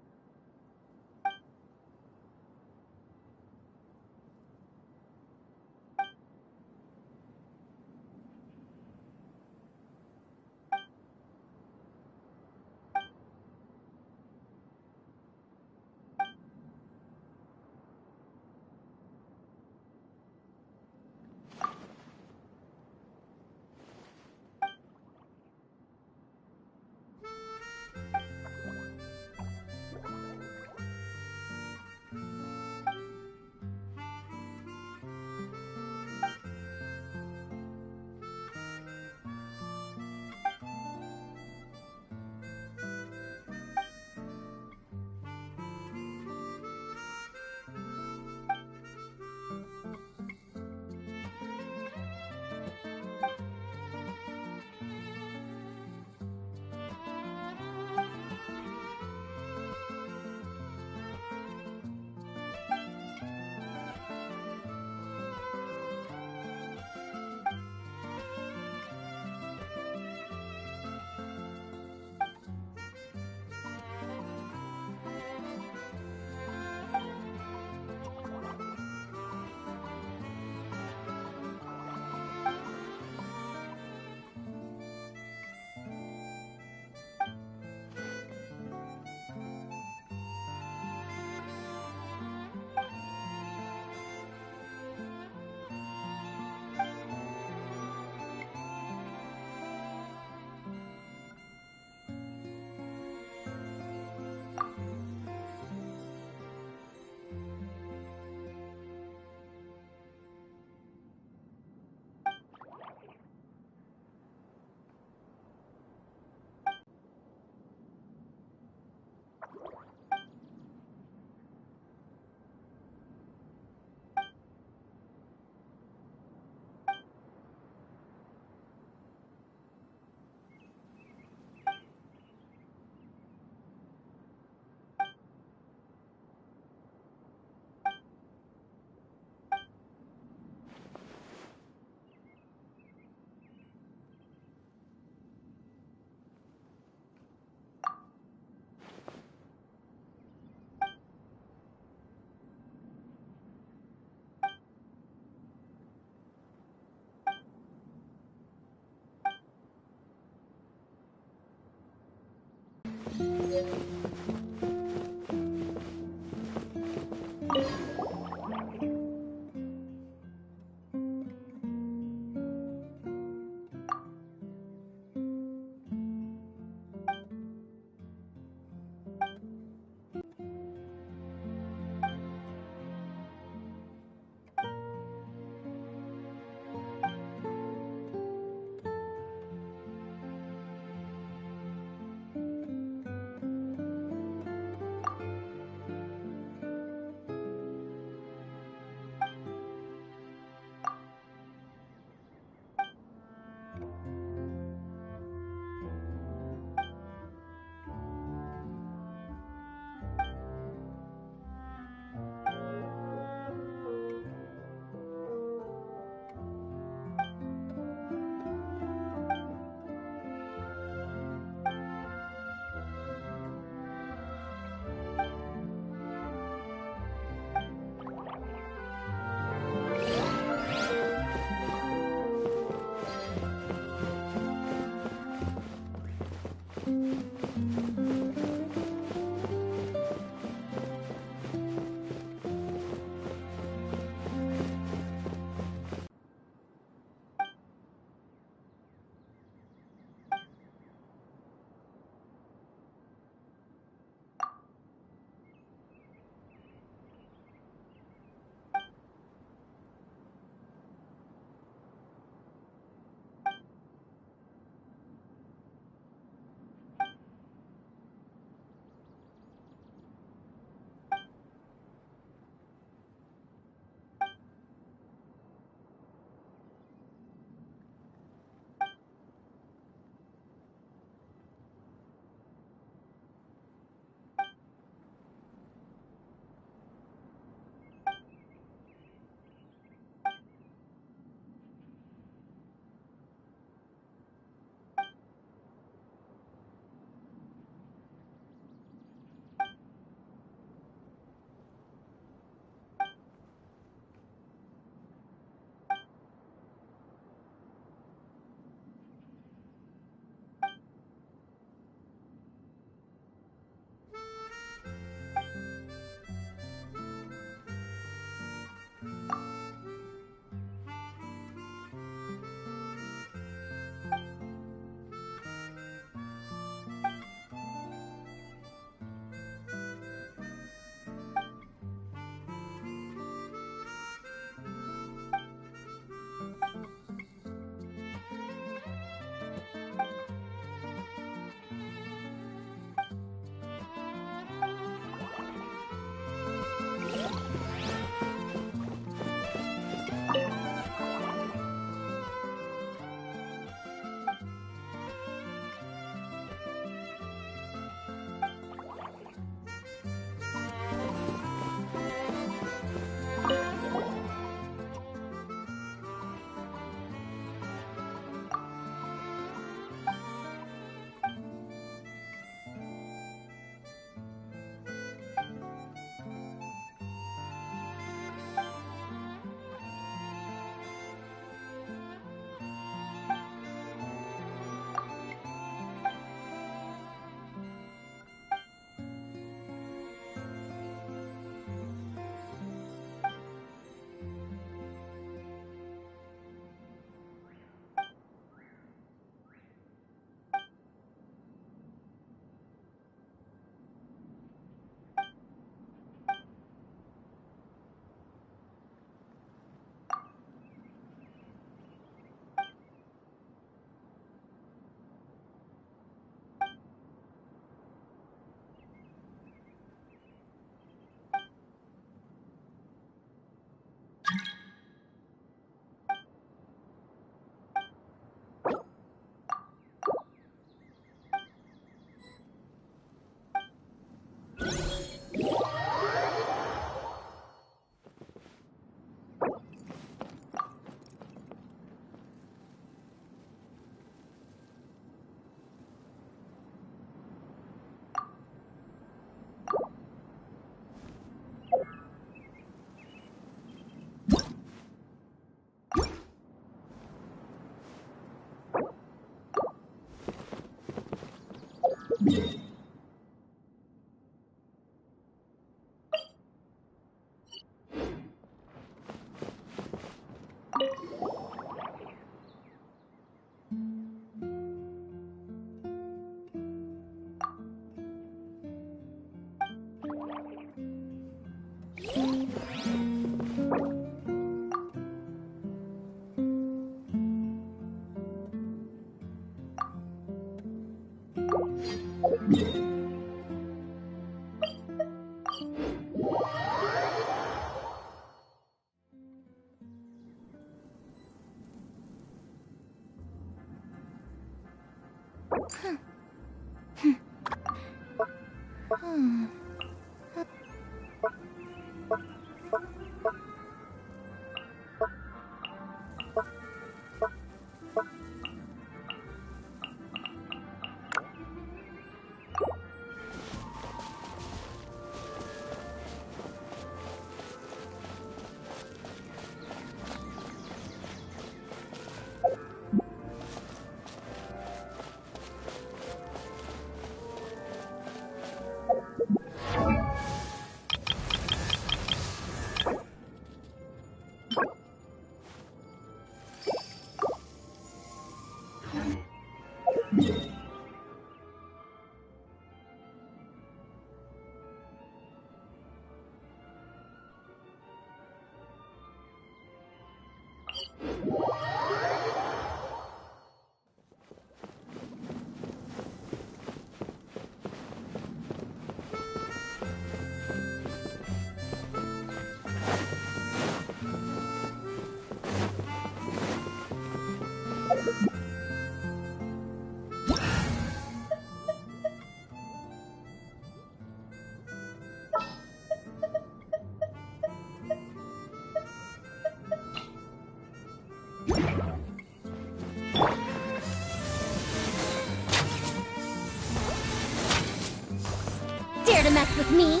Dare to mess with me?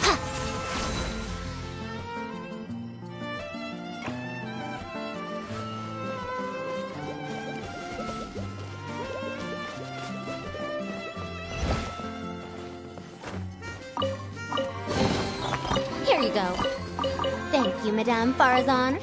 Ha! Here you go. Thank you, Madame Farazan.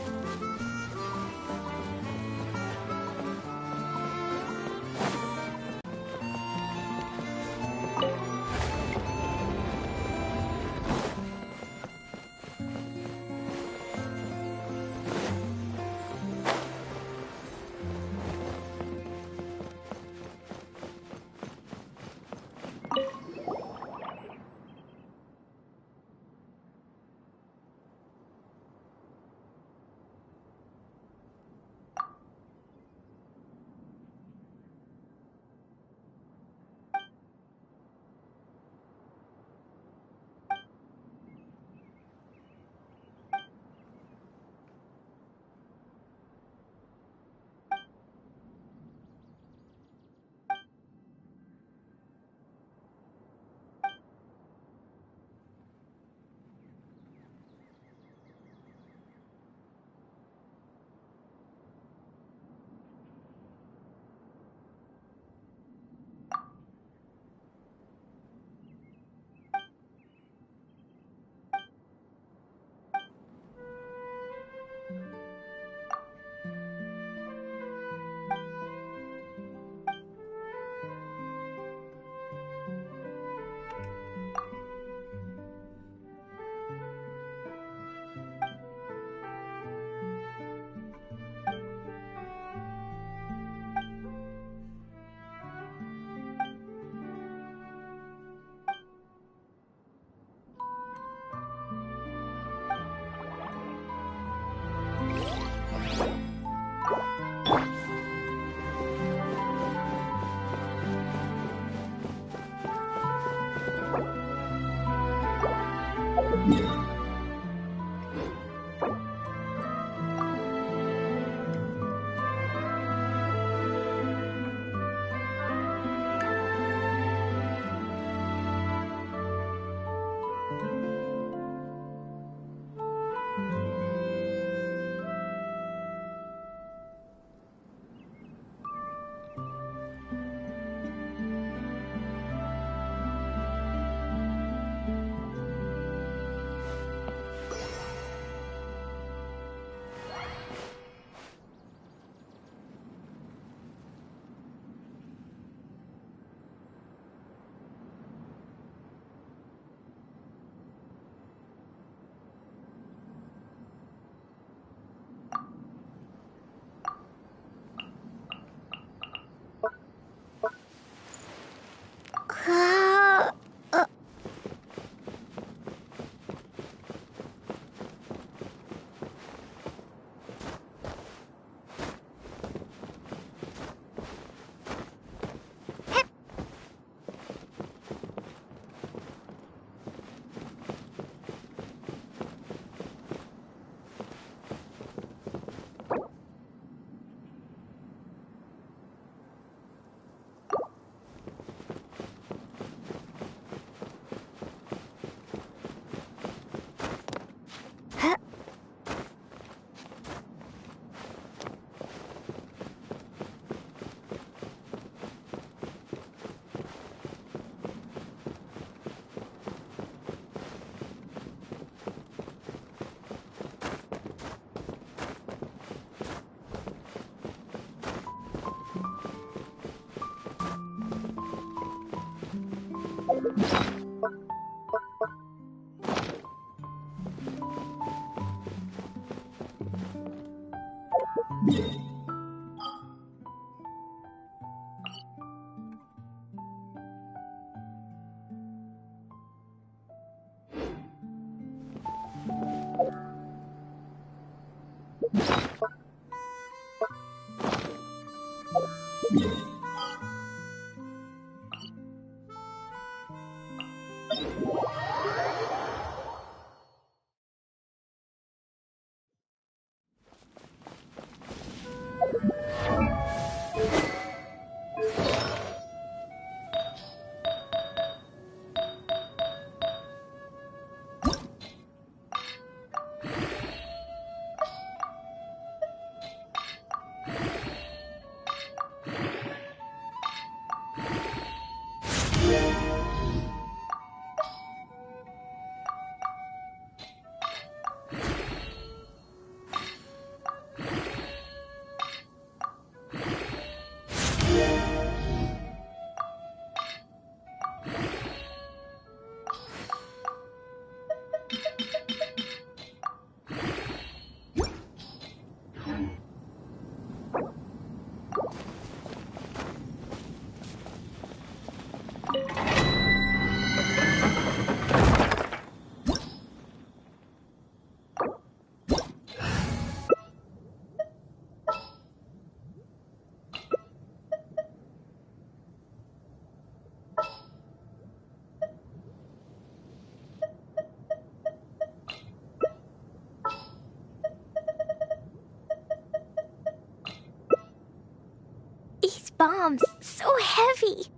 These bombs, so heavy.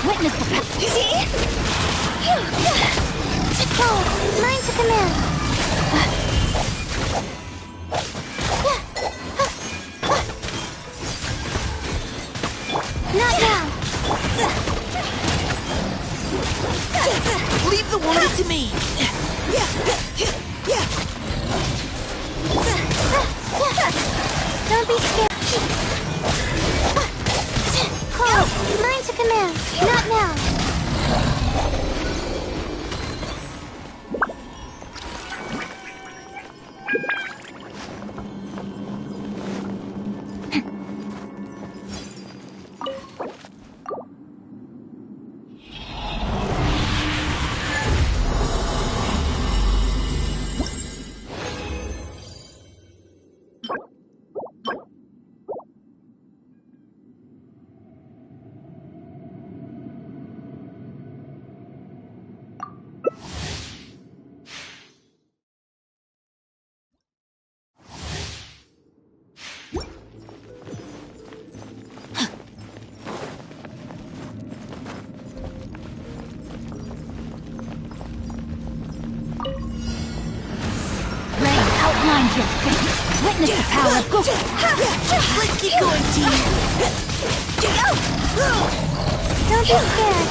Witness the Line to command. Not now. Leave the wounded to me. Don't be scared. Call. Line to command. Not now. Outlines your fate. Witness the power of Goku. Let's keep going, team. Don't be scared.